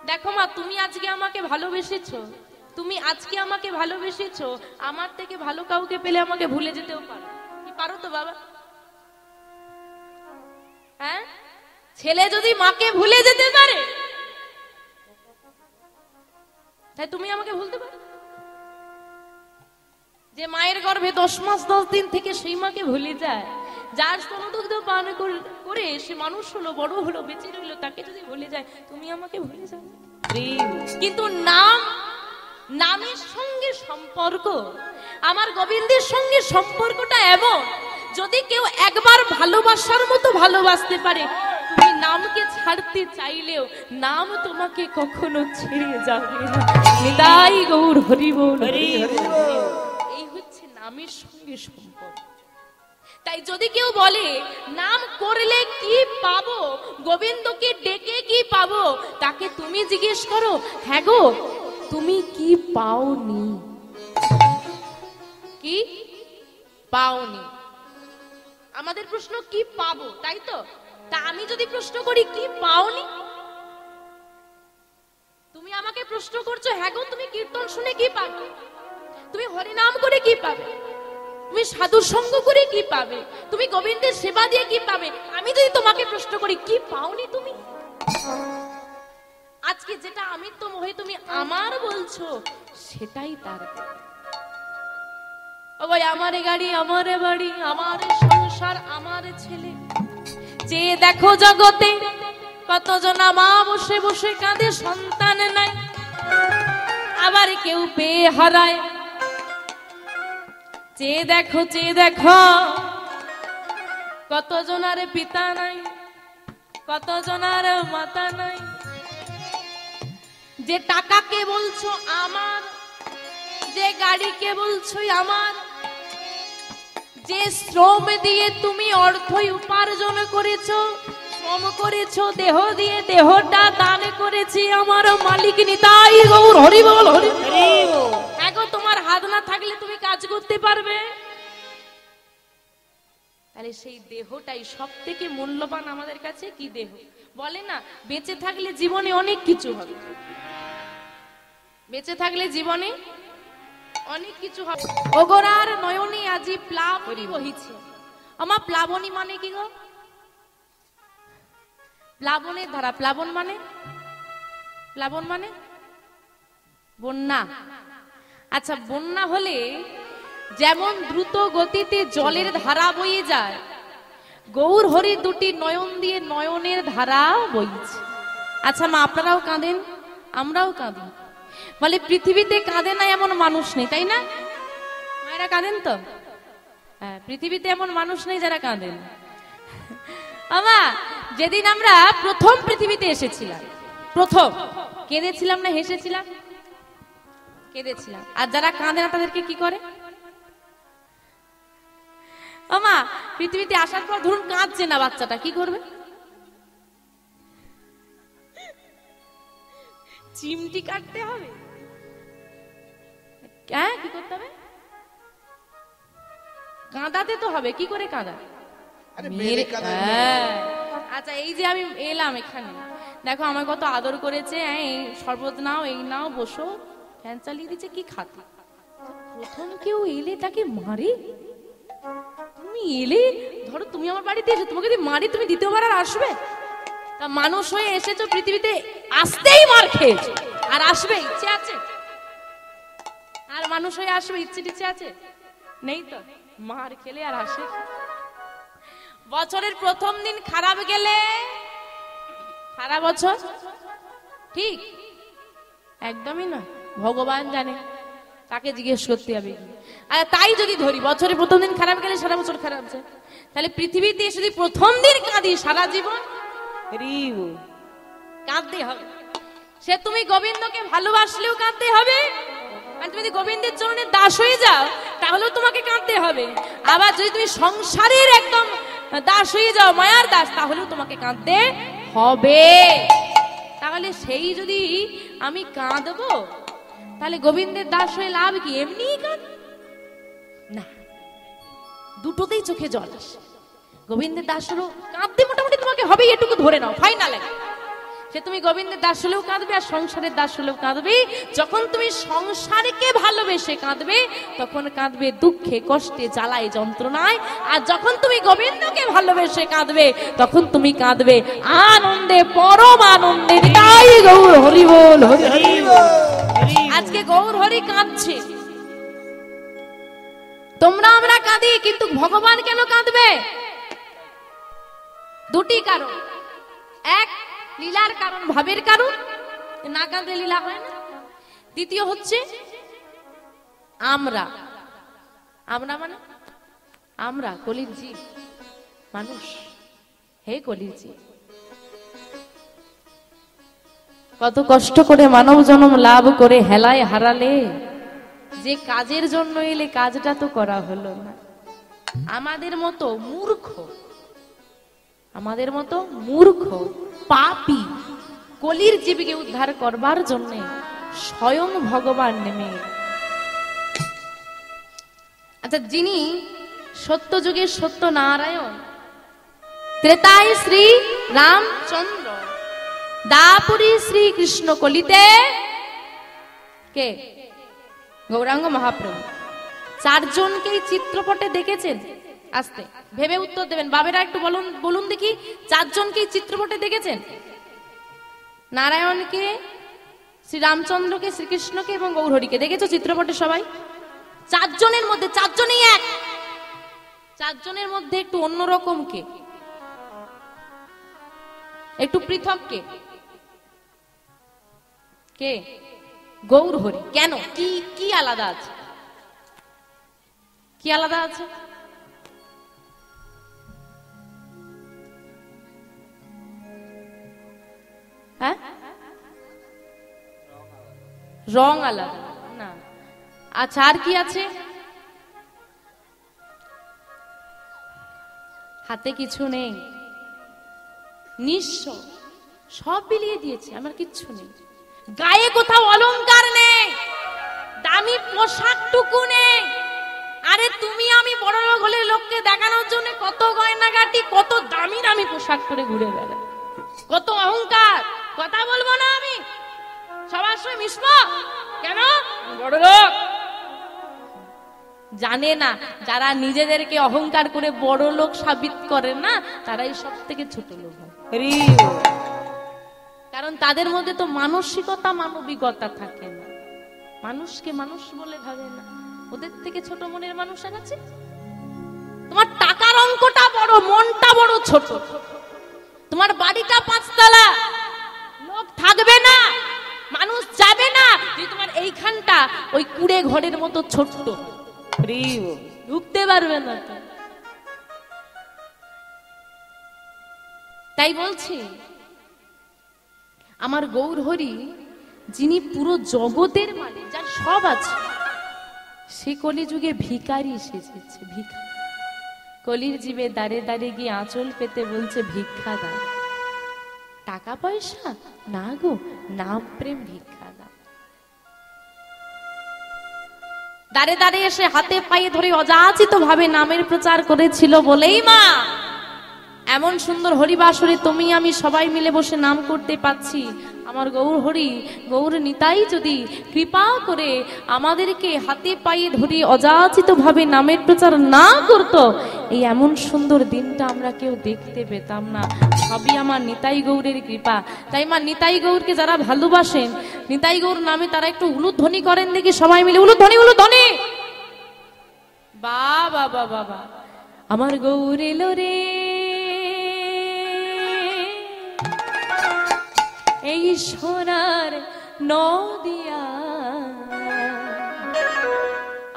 দেখো মা, তুমি আজকে আমাকে ভালোবেসেছো, তুমি আজকে আমাকে ভালোবেসেছো, আমার থেকে ভালো কাউকে পেলে আমাকে ভুলে যেতেও পারো। কি পারো তো বাবা? হ্যাঁ, ছেলে যদি মাকে ভুলে যেতে পারে, তাই তুমি আমাকে ভুলতে পারো? যে মায়ের গর্ভে 10 মাস 10 দিন থেকে সেই মাকে ভুলে যায়, যার স্তনদুগ্ধ পান করে সে মানুষ হলো, বড় হলো, বেঁচে রইলো, তাকে যদি ভুলে যায়, তুমি আমাকে ভুলে যাবে। কিন্তু নামের সঙ্গে সম্পর্ক, আমার গোবিন্দের সঙ্গে সম্পর্কটা এমন, যদি কেউ একবার ভালোবাসার মতো ভালোবাসতে পারে, তুমি নামকে ছাড়তে চাইলেও নাম তোমাকে কখনো ছেড়ে যাবে না। নিতাই গৌর হরি বল। এই হচ্ছে নামের সঙ্গে সম্পর্ক। তাই যদি কেউ বলে নাম করলে কি পাবো, গোবিন্দকে ডেকে কি পাবো, তাকে তুমি জিজ্ঞেস করো, হ্যাঁ গো তুমি কি পাওনি? কি পাওনি? আমাদের প্রশ্ন কি পাবো, তাই তো? তা আমি যদি প্রশ্ন করি কি পাওনি, তুমি আমাকে প্রশ্ন করছো, হ্যাঁ গো তুমি কীর্তন শুনে কি পাবে, তুমি হরিনাম করে কি পাবে, তুমি সাধু সঙ্গ করে কি পাবে, তুমি গোবিন্দের সেবা দিয়ে কি পাবে? আমি যদি তোমাকে প্রশ্ন করি কি পাওনি তুমি, আজকে যেটা আমি তো মোহে তুমি আমার বলছো, সেটাই তার। ও ভাই, আমার গাড়ি, আমার বাড়ি, আমার সংসার, আমার ছেলে, যে দেখো জগতে কতজন মা বসে বসে কাঁদে সন্তান নাই, আবার কেউ পেয়ে হারায়। চেয়ে দেখো কতজনার পিতা নাই, কতজনার মাতা নাই। যে টাকাকে বলছো আমার, যে গাড়িকে বলছো আমার, যে শ্রম দিয়ে তুমি অর্থই উপার্জন করেছো, শ্রম করেছো, দেহ দিয়ে দেহটা দান করেছি আমার মালিক নিতাই গৌর হরি বল। হরি এগো, তোমার হাত না থাকলে তুমি কাজ করতে পারবে? তাহলে সেই দেহটাই সব থেকে মূল্যবান আমাদের কাছে। কি দেহ? বলে না বেঁচে থাকলে জীবনে অনেক কিছু হবে, বেঁচে থাকলে জীবনে অনেক কিছু হবে। ওগরার নয়নে আজি প্লাবনী বহিছে। আমার প্লাবনী মানে কি গো? প্লাবনের ধারা। প্লাবন মানে, প্লাবন মানে বন্যা। আচ্ছা, বন্যা হলে যেমন দ্রুত গতিতে জলের ধারা বয়ে যায়, গৌর হরি দুটি নয়ন দিয়ে নয়নের ধারা বইছে। আচ্ছা মা, আপনারাও কাঁদেন, আমরাও কাঁদি, বলে পৃথিবীতে কাঁদে না এমন মানুষ নেই, তাই না? মায়েরা কাঁদেন তো? হ্যাঁ, পৃথিবীতে এমন মানুষ নেই যারা কাঁদেন। আমা, যেদিন আমরা প্রথম পৃথিবীতে এসেছিলাম, প্রথম কেঁদেছিলাম না হেসেছিলাম? কেঁদেছিলাম। আর যারা কাঁদে না তাদেরকে কি করে? আমা, পৃথিবীতে আসার পর ধরুন কাঁদছে না বাচ্চাটা, কি করবে? চিমটি কাটতে হবে। হ্যাঁ, কি করতে হবে? কাঁদাতে তো হবে। কি করে কাঁদা? আচ্ছা, এই যে আমি এলাম এখানে, দেখো আমার কত আদর করেছে, এই শরবত নাও, এই নাও, বসো, ফ্যান চালিয়ে দিচ্ছে, কি খাতে। প্রথম কেউ এলে তাকে মারে? তুমি এলে, ধরো তুমি আমার বাড়িতে এসে তোমাকে যদি মারি, তুমি দ্বিতীয়বার আর আসবে? তা মানুষ হয়ে এসেছো পৃথিবীতে, আসতেই মার খেয়েছো, আর আসবে ইচ্ছে আছে? আর মানুষ হয়ে আসবে ইচ্ছে টিচ্ছে আছে? নেই তো। মার খেলে আর আসে? বছরের প্রথম দিন খারাপ গেলে সারা বছর ঠিক? একদমই না, ভগবান জানে, তাকে জিজ্ঞেস করতে হবে। আর তাই যদি ধরি বছরের প্রথম দিন খারাপ গেলে সারা বছর খারাপ যায়, তাহলে পৃথিবীতে এসে যদি প্রথম দিন কাঁদি, সারা জীবন কাঁদতে হবে। সে তুমি গোবিন্দকে ভালোবাসলেও কাঁদতে হবে, আর তুমি যদি গোবিন্দের চরণে দাস হয়ে যাও তাহলেও তোমাকে কাঁদতে হবে। আবার যদি তুমি সংসারের একদম দাস হয়ে যাও, মায়ার দাস, তাহলেও তোমাকে কাঁদতে হবে। তাহলে সেই যদি আমি কাঁদবো, তাহলে গোবিন্দের দাস হয়ে লাভ কি? এমনি কাঁদ না, দুটোতেই চোখে জল আসে। গোবিন্দের দাস হলো কাঁদতে মোটামুটি তোমাকে হবে, এটুকু ধরে নাও, ফাইনাল। সে তুমি গোবিন্দের দাস হলেও কাঁদবে আর সংসারের দাস হলেও কাঁদবে। যখন তুমি সংসারকে ভালোবেসে কাঁদবে তখন কাঁদবে দুঃখে, কষ্টে, জ্বালায়, যন্ত্রণায়। আর যখন তুমি গোবিন্দকে ভালোবেসে কাঁদবে তখন তুমি কাঁদবে আনন্দে, পরম আনন্দে। তাই গৌর হরি বল, হরি হরি বল। আজকে গৌর হরি কাঁদছে, তোমরা আমরা কাঁদি, কিন্তু ভগবান কেন কাঁদবে? দুটি কারণ। এক, লীলার কারণ, ভাবের কারণ, না কাঁদলে লীলা হয় না। দ্বিতীয় হচ্ছে আমরা মানে আমরা কলির জীব মানুষ। হে কলির জীব, কত কষ্ট করে মানব জন্ম লাভ করে হেলায় হারালে, যে কাজের জন্য এলে কাজটা তো করা হলো না। আমাদের মতো মূর্খ পাপী কলির জীবকে উদ্ধার করবার জন্য স্বয়ং ভগবান নেমে। আচ্ছা, যিনি সত্য যুগের সত্য নারায়ণ, ত্রেতায় শ্রী রামচন্দ্র, দাপুরী শ্রী কৃষ্ণ, কলিতে কে? গৌরাঙ্গ মহাপ্রভু। চারজনকে চিত্রপটে দেখেছেন? আস্তে ভেবে উত্তর দেবেন বাবেরা, একটু বলুন দেখি, চারজনকে চিত্রপটে দেখেছেন? নারায়ণকে, শ্রী রামচন্দ্রকে, শ্রীকৃষ্ণকে এবং গৌরহরিকে দেখেছো চিত্রপটে সবাই? চারজনের মধ্যে চারজনেই এক, চারজনের মধ্যে একটু অন্যরকম কে, একটু পৃথক কে? কে? গৌরহরি। কেন? কি আলাদা আছে? কি আলাদা আছে? হ্যাঁ, রং আলাদা না। আচ্ছা, আর কি আছে? হাতে কিছু নেই, নিঃস্ব, সব বিলিয়ে দিয়েছে, আমার কিচ্ছু নেই। গায়ে কোথাও অলংকার নেই, দামি পোশাকটুকু নেই। আরে তুমি আমি বড় লোক হলে লোককে দেখানোর জন্য কত গয়নাগাটি, কত দামি দামি পোশাক পরে ঘুরে বেড়ায়, কত অহংকার। কথা বলবো না আমি, সবার সঙ্গে মিশবো কেন? বড় লোক জানে না, যারা নিজেদেরকে অহংকার করে বড় লোক সাবিত করে না, তারাই সব থেকে ছোট লোক হয়। কারণ তাদের মধ্যে তো মানসিকতা, মানবিকতা থাকে না, মানুষকে মানুষ বলে ভাবে না। ওদের থেকে ছোট মনের মানুষ আছে? তোমার টাকার অঙ্কটা বড়, মনটা বড় ছোট। তোমার বাড়িটা 5 তলা, লোক থাকবে না, মানুষ যাবে না, তোমার এইখানটা ওই কুড়ে ঘরের মতো ছোট্ট, ঢুকতে পারবে না তো। তাই বলছি, আমার গৌরহরি যিনি পুরো জগতের মালিক, যার সব আছে, সে কলিযুগে ভিখারি সেজেছে। কলির জীবে দাঁড়ে দাঁড়ে গিয়ে আঁচল পেতে বলছে ভিক্ষা দাও। টাকা পয়সা না গো, নাম প্রেম, ভিক্ষা দাও। দাঁড়ে দাঁড়িয়ে এসে হাতে পায়ে ধরে অযাচিত ভাবে নামের প্রচার করেছিল বলেই মা এমন সুন্দর হরিবাসরে তুমি আমি সবাই মিলে বসে নাম করতে পাচ্ছি। আমার গৌর হরি, গৌর নিতাই যদি কৃপা করে আমাদেরকে হাতে পায়ে ধরে অযাচিত ভাবে নামের প্রচার না করত, এই এমন সুন্দর দিনটা আমরা কেউ দেখতে পেতাম না। সবই আমার নিতাই গৌরের কৃপা। তাই মা, নিতাই গৌরকে যারা ভালোবাসেন, নিতাই গৌর নামে তারা একটু উলুধ্বনি করেন দেখি সবাই মিলে। উলুধ্বনি, উলুধ্বনি। বাবা বাবা বাবা, আমার গৌর এলো রে, এই সোনার নদিয়া।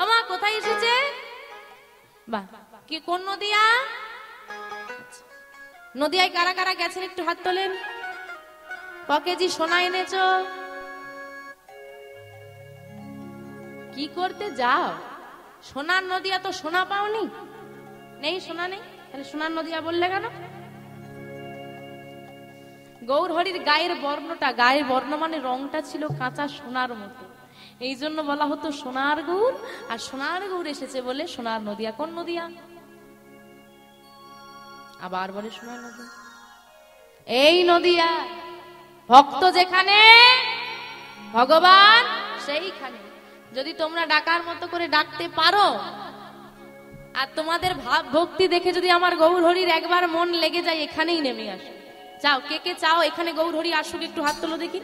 আমার কোথায় এসেছে? বাহ, কি কোন নদিয়া? নদিয়ায় কারা কারা গেছেন একটু হাত তোলেন। ক কেজি সোনা এনেছো? কি করতে যাও? সোনার নদিয়া তো সোনা পাওনি? নেই, সোনা নেই, তাহলে সোনার নদিয়া বললে কেন? গৌরহরির গায়ের বর্ণটা, গায়ের বর্ণ মানে রংটা ছিল কাঁচা সোনার মতো, এই জন্য বলা হতো সোনার গৌর। আর সোনার গৌর এসেছে বলে সোনার নদিয়া। কোন নদিয়া? আবার বলে সোনার নদিয়া, এই নদিয়া। ভক্ত যেখানে ভগবান সেইখানে। যদি তোমরা ডাকার মতো করে ডাকতে পারো, আর তোমাদের ভাব ভক্তি দেখে যদি আমার গৌর হরির একবার মন লেগে যায়, এখানেই নেমে আসো। চাও, কে কে চাও এখানে গৌর হরি আসুক? একটু হাত তোলো দেখি,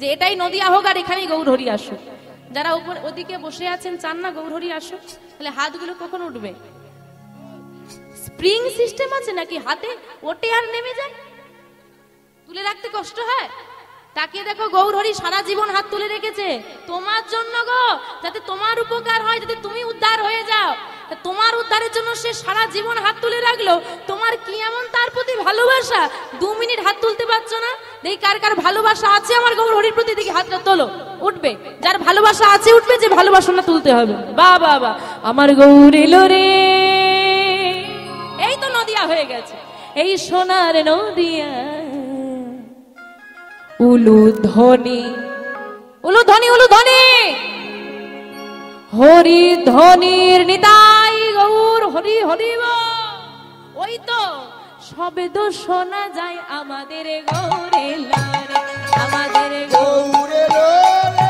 যে এটাই নদিয়া হোক আর এখানেই গৌর হরি আসুক। যারা উপর ওদিকে বসে আছেন চান না গৌর হরি আসুক? তাহলে হাতগুলো কখন উঠবে? স্প্রিং সিস্টেম আছে নাকি হাতে ওঠে আর নেমে যায়? তুলে রাখতে কষ্ট হয়? তাকিয়ে দেখো, গৌর হরি সারা জীবন হাত তুলে রেখেছে তোমার জন্য গো, যাতে তোমার উপকার হয়, যাতে তুমি উদ্ধার হয়ে যাও। তোমার উদ্ধারের জন্য সে সারা জীবন হাত তুলে রাখলো। তোমার কি এমন তার প্রতি ভালোবাসা, 2 মিনিট হাত তুলতে পারছো না? দেখি কার কার ভালোবাসা আছে আমার গৌর হরির প্রতি, দেখি হাতটা তোলো। উঠবে, যার ভালোবাসা আছে উঠবে, যে ভালোবাসা না তুলতে হবে। বা বা বা, আমার গৌর এলো রে। এই তো নদিয়া হয়ে গেছে, এই সোনার নদিয়া। উলুধ্বনি উলুধ্বনি উলুধ্বনি, হরি ধ্বনির নিতাই গৌর হরি হরিব। ওই তো শব্দ শোনা যায় আমাদের গৌরে লরে, আমাদের গৌরে লরে।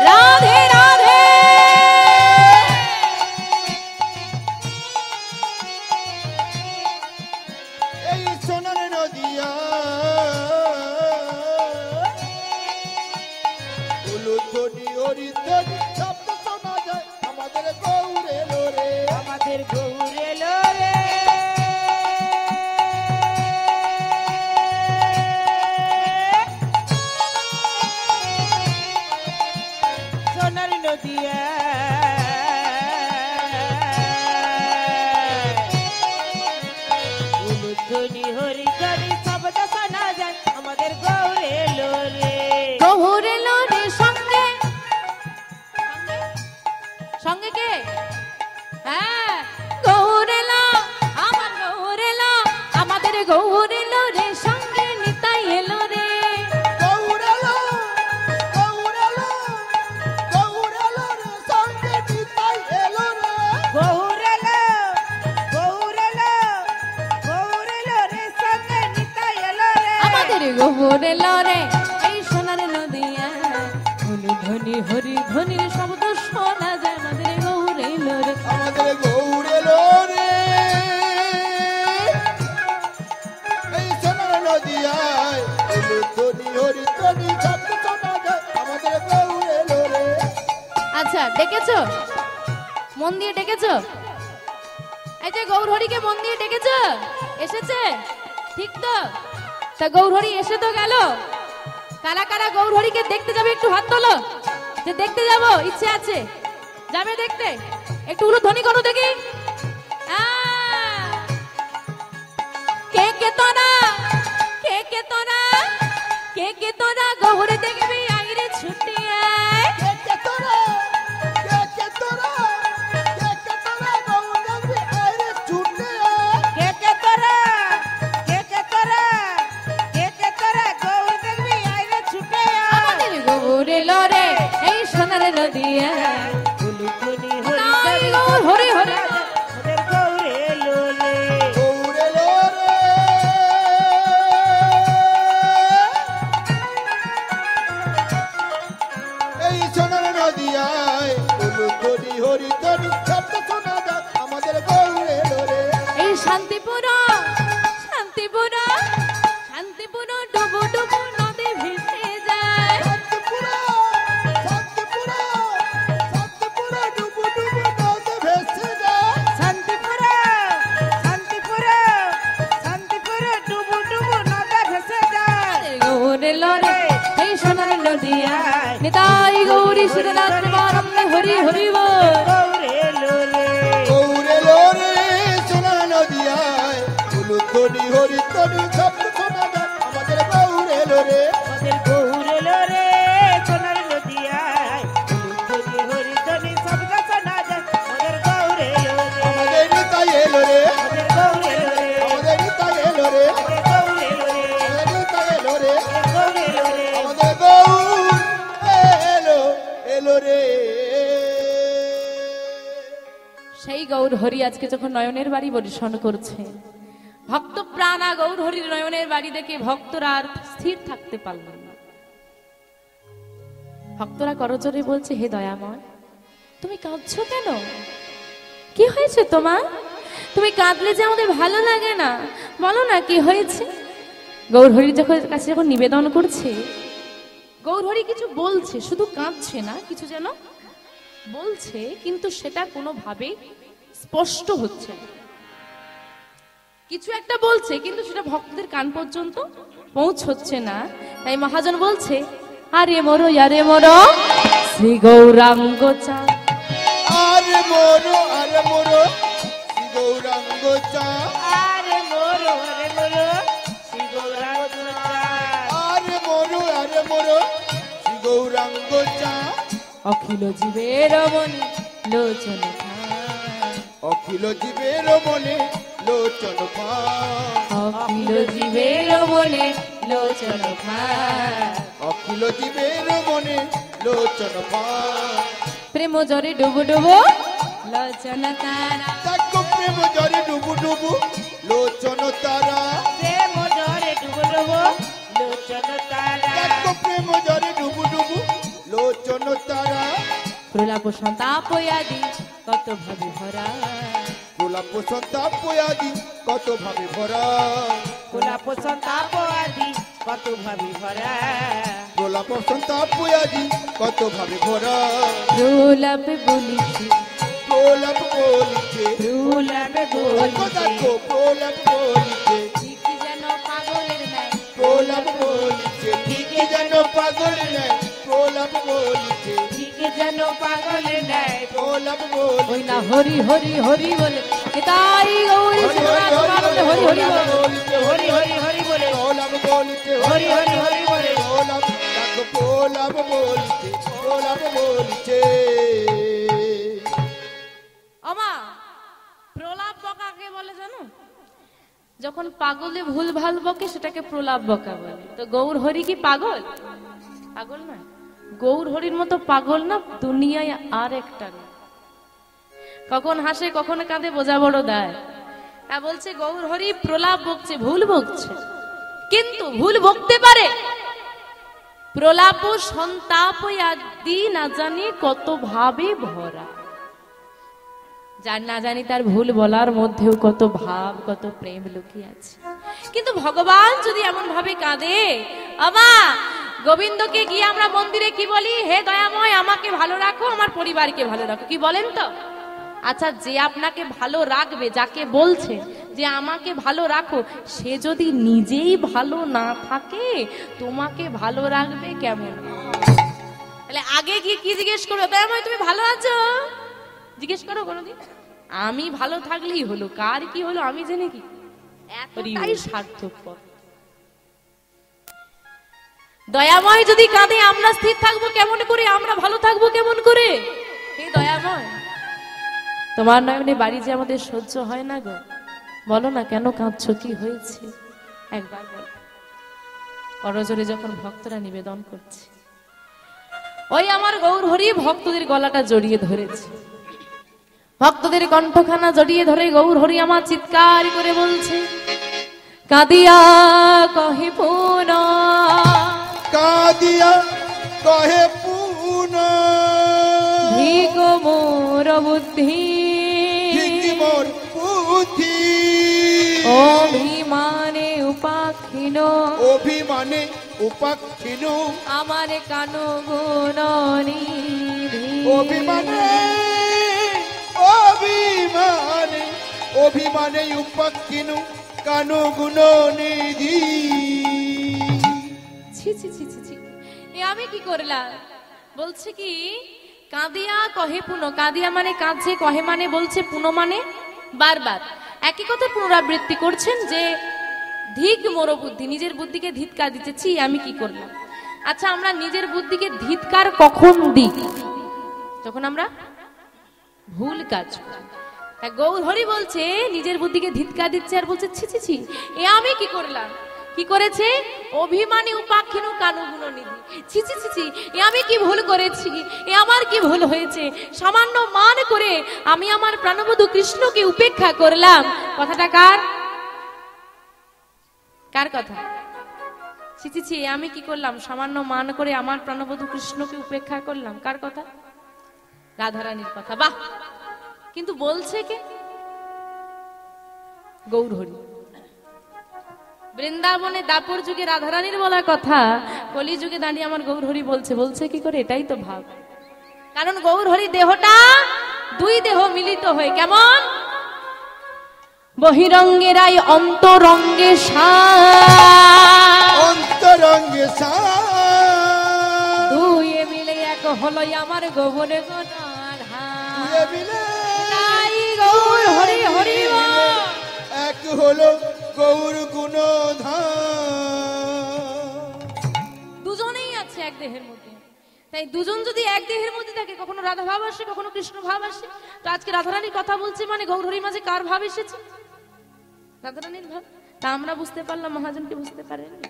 রাধে রাধে। এই সোনার নদিয়া উলুধ্বনি হরিধ্বনি শব্দ শোনা যায় আমাদের গৌরে লরে, আমাদের গৌরে লরে। সোনার নদিয়া উলুধ্বনি হরিধ্বনি শব্দ শোনা যায় আমাদের গৌরে লরে, গৌরে লরে। সঙ্গে সঙ্গে কে? হ্যাঁ, গৌরে লো, আমার গৌরে লো, আমাদের গৌরে লরে। সঙ্গে নিতাই এলো রে। গৌরে লো, গৌরে লো, গৌরে লরে সঙ্গে নিতাই এলো রে। গৌরে লো, গৌরে লো, গৌরে লরে সঙ্গে নিতাই এলো রে। আমাদের গৌরে লরে, এই সোনার নদিয়া। উলুধ্বনি হরি ধ্বনির শব্দ শোনা যায় আমাদের গৌরে লরে, আমাদের গৌরে লরে। এই সোনার নদিয়ায় উলুধ্বনি হরিধ্বনি শব্দ শোনা যায় আমাদের গৌরে লরে। আচ্ছা, ডেকেছো? মন দিয়ে ডেকেছো? এই যে গৌর হরিকে মন দিয়ে ডেকেছো? এসেছে? ঠিক তো? তা গৌর হরি এসে তো গেল। কারা কারা গৌর হরিকে দেখতে যাবে একটু হাত তোলো, যে দেখতে যাব ইচ্ছে আছে, যাবে দেখতে? একটু উলুধ্বনি করো দেখি। কে কে তোরা, কে কে তোরা, কে কে তোরা গৌর দেখবি আইরে ছুটি আয়। কে কে তোরা, কে কে তোরা, কে কে তোরা গৌর দেখবি আইরে ছুটে আয়। কে কে তোরা, কে কে তোরা, কে কে তোরা গৌর দেখবি আইরে ছুটে আয়। আমাদের গৌরে লরে, এই সোনার নদিয়া। উলুধ্বনি তাই গৌর হরি হরি। আমাদের গৌরে লরে। গৌরে লরে। এই সোনার নদিয়ায় উলুধ্বনি হরিধ্বনি শব্দ শোনা যায় আমাদের গৌরে লরে। এই শান্তিপুর, শান্তিপুর, শান্তিপুর ডুবু ডুবু নদী ভেসে যায়। শান্তিপুরা, শান্তিপুরা, শান্তিপুরা ডুবু ডুবু নদে ভেসে যায়। শান্তিপুরা, শান্তিপুরা, শান্তিপুরা ডুবু ডুবু নদে ভেসে যায়। গৌরে লরে, এই সোনার নদিয়া। নিতাই গৌরী শ্রীনাথ প্রেমানন্দে হরি হরি বল। গৌরে লরে। গৌরে লরে সোনার নদিয়ায় উলুধ্বনি হরিধ্বনি শব্দ শোনা যায় আমাদের গৌরে লরে। আমাদের গৌরে লরে সোনার নদিয়ায় উলুধ্বনি হরিধ্বনি শব্দ শোনা যায় আমাদের গৌরে লরে। আমাদের নিতাই এলো রে, আমাদের গৌরে লরে। আমাদের নিতাই এলো রে, আমাদের গৌরে লরে। আমাদের নিতাই এলো রে, আমাদের গৌরে লরে। আমাদের গৌর এলো এলো রে। সেই গৌর হরি আজকে যখন নয়নের বাড়ি পরিবেশন করছে, ভক্ত প্রাণা গৌর হরির নয়নের বাড়ি দেখে ভক্তরা আর স্থির থাকতে পারলেন না। ভক্তরা করজোরে বলছে, হে দয়াময়, তুমি কাঁদছো কেন? কি হয়েছে তোমার? তুমি কাঁদলে যে আমাদের ভালো লাগে না, বলো না কি হয়েছে। গৌর হরির কাছে যখন নিবেদন করছে, গৌর হরি কিছু বলছে, শুধু কাঁদছে না, কিছু যেন বলছে, কিন্তু সেটা কোনোভাবেই স্পষ্ট হচ্ছে না। কিছু একটা বলছে কিন্তু সেটা ভক্তদের কান পর্যন্ত পৌঁছচ্ছে না। তাই মহাজন বলছে, আরে মোরো শ্রী গৌরাঙ্গ চাঁদ, আরে মোরো শ্রী গৌরাঙ্গ চাঁদ, আরে মোরো শ্রী গৌরাঙ্গ চাঁদ, আরে মোরো শ্রী গৌরাঙ্গ চাঁদ, অখিল জীবের মনে লোচন ভার, অখিল জীবের মনে লোচন ভার, অখিল জীবের মনে লোচন ভার, অখিল জীবের মনে লোচন ভার। প্রেম জরে ডুবু ডুবু লোচন তারা, দেখো প্রেম জরে ডুবু ডুবু লোচন তারা, প্রেম জরে ডুবু ডুবু লোচন তারা, দেখো প্রেম জরে ডুবু ডুবু লোচন তারা, প্রলাপ সন্তাপ আদি কত ভাবে ভরা, গোলাপ সন্তাপ আদি কত ভাবে ভরা, গোলাপ সন্তাপ আদি কত ভাবে ভরা, গোলাপ সন্তাপ আদি কত ভাবে ভরা। প্রলাপ বলিছি, প্রলাপ বলিছে, গোলাপ দেখো বলিছে, দেখো প্রলাপ বলিছে, ঠিক যেন পাগলের ন্যায়, প্রলাপ বলিছে, ঠিক যেন পাগল নেয়, প্রলাপ বলিছে, ঠিক যেন পাগল নেয়, প্রলাপ বলিছে। ওই না হরি হরি হরি বলে, তাই গৌরী সোনা তোমার বলে হরি হরি বলে। হরি হরি হরি বলে, প্রলাপ বলিছে, হরি হরি হরি বলে, প্রলাপ, দেখো প্রলাপ বলিছে, প্রলাপ বলিছে। আমা প্রলাপ বকাকে বলে জানো? যখন পাগলে ভুল ভাল বকে সেটাকে প্রলাপ বকা বলে। তো গৌর হরি কি পাগল? পাগল না। গৌর হরির মতো পাগল না দুনিয়ায় আর একটা না। কখন হাসে কখন কাঁদে বোঝা বড় দায়। তা বলছে গৌর হরি প্রলাপ বকছে, ভুল বকছে, কিন্তু ভুল বকতে পারে। প্রলাপ সন্তাপ আদি না জানি কত ভাবে ভরা। যার না জানি তার ভুল বলার মধ্যেও কত ভাব কত প্রেম লুকিয়ে আছে। কিন্তু ভগবান যদি এমন ভাবে কাঁদে, আমা গোবিন্দকে গিয়ে আমরা মন্দিরে কি বলি? হে দয়াময়, আমাকে ভালো রাখো, আমার পরিবারকে ভালো রাখো, কি বলেন তো? আচ্ছা, যে আপনাকে ভালো রাখবে, যাকে বলছে যে আমাকে ভালো রাখো, সে যদি নিজেই ভালো না থাকে তোমাকে ভালো রাখবে কেমন? তাহলে আগে গিয়ে কি জিজ্ঞেস করো? দয়াময় তুমি ভালো আছো? জিজ্ঞেস করো কোনোদিন? আমি ভালো থাকলেই হলো, কার কি হলো আমি জেনে কি? এতটাই স্বার্থপর। দয়াময় যদি কাঁদে আমরা স্থির থাকবো কেমন করে? আমরা ভালো থাকবো কেমন করে? হে দয়াময়, তোমার নয়নে বাড়ি যে আমাদের সহ্য হয় না গো। বলো না কেন কাঁদছো, কি হয়েছে একবার বল। করজোরে যখন ভক্তরা নিবেদন করছে, ওই আমার গৌর হরি ভক্তদের গলাটা জড়িয়ে ধরেছে, ভক্তদের কণ্ঠখানা জড়িয়ে ধরে গৌর হরি আমার চিৎকার করে বলছে, কাঁদিয়া কহে পুনা, কাঁদিয়া কহে পুনা, ভিগ মোর বুদ্ধি, ঠিক মোর বুদ্ধি, অভিমানে উপাক্ষীণ, অভিমানে উপাক্ষীণ, আমার কানো গুণ নিধি, অভিমানে অভিমানে অভিমানে উপাক্ষীণ, কানো গুণ নিধি। ছি ছি ছি ছি ছি, এ আমি কি করলাম? বলছে কি কাঁদিয়া কহে পুনো, কাঁদিয়া মানে কাঁদছে, কহে মানে বলছে, পুনো মানে বারবার একই কথা পুনরাবৃত্তি করছেন যে ধিক মোর বুদ্ধি, নিজের বুদ্ধিকে ধিৎকার দিচ্ছে। ছি আমি কি করলাম? আচ্ছা, আমরা নিজের বুদ্ধিকে ধিৎকার কখন দিই? যখন আমরা ভুল কাজ করি। গৌর হরি বলছে নিজের বুদ্ধিকে ধিৎকার দিচ্ছে আর বলছে ছি ছি ছি, এ আমি কি করলাম? কি করেছে? অভিমানী উপাক্ষীণ কানুগুণ নিধি। ছি ছি ছি ছি, এ আমি কি ভুল করেছি? এ আমার কি ভুল হয়েছে? সামান্য মান করে আমি আমার প্রাণবধূ কৃষ্ণকে উপেক্ষা করলাম। কথাটা কার? কার কথা? ছি ছি ছি, আমি কি করলাম? সামান্য মান করে আমার প্রাণবধূ কৃষ্ণকে উপেক্ষা করলাম। কার কথা? রাধারানীর কথা। বাহ, কিন্তু বলছে কে? গৌরহরি। বৃন্দাবনে দাপর যুগে রাধারানীর বলা কথা কলি যুগে দাঁড়িয়ে আমার গৌরহরি বলছে। বলছে কি করে? এটাই তো ভাব। কারণ গৌরহরি দেহটা দুই দেহ মিলিত হয়ে কেমন বহিরঙ্গেরাই অন্তরঙ্গে অন্তরঙ্গে দুয়ে মিলে এক হলো আমার গোবরে গোনার দুয়ে মিলে তাই গৌর হরি হরি এক হলো গৌর গুণ দুজনেই আছে এক দেহের মধ্যে। তাই দুজন যদি এক দেহের মধ্যে থাকে, কখনো রাধা ভাব আসে, কখনো কৃষ্ণ ভাব আসে। তো আজকে রাধারানীর কথা বলছে মানে গৌরহরির মাঝে কার ভাব এসেছে? রাধারানীর ভাব। তা আমরা বুঝতে পারলাম, মহাজনকে বুঝতে পারেননি।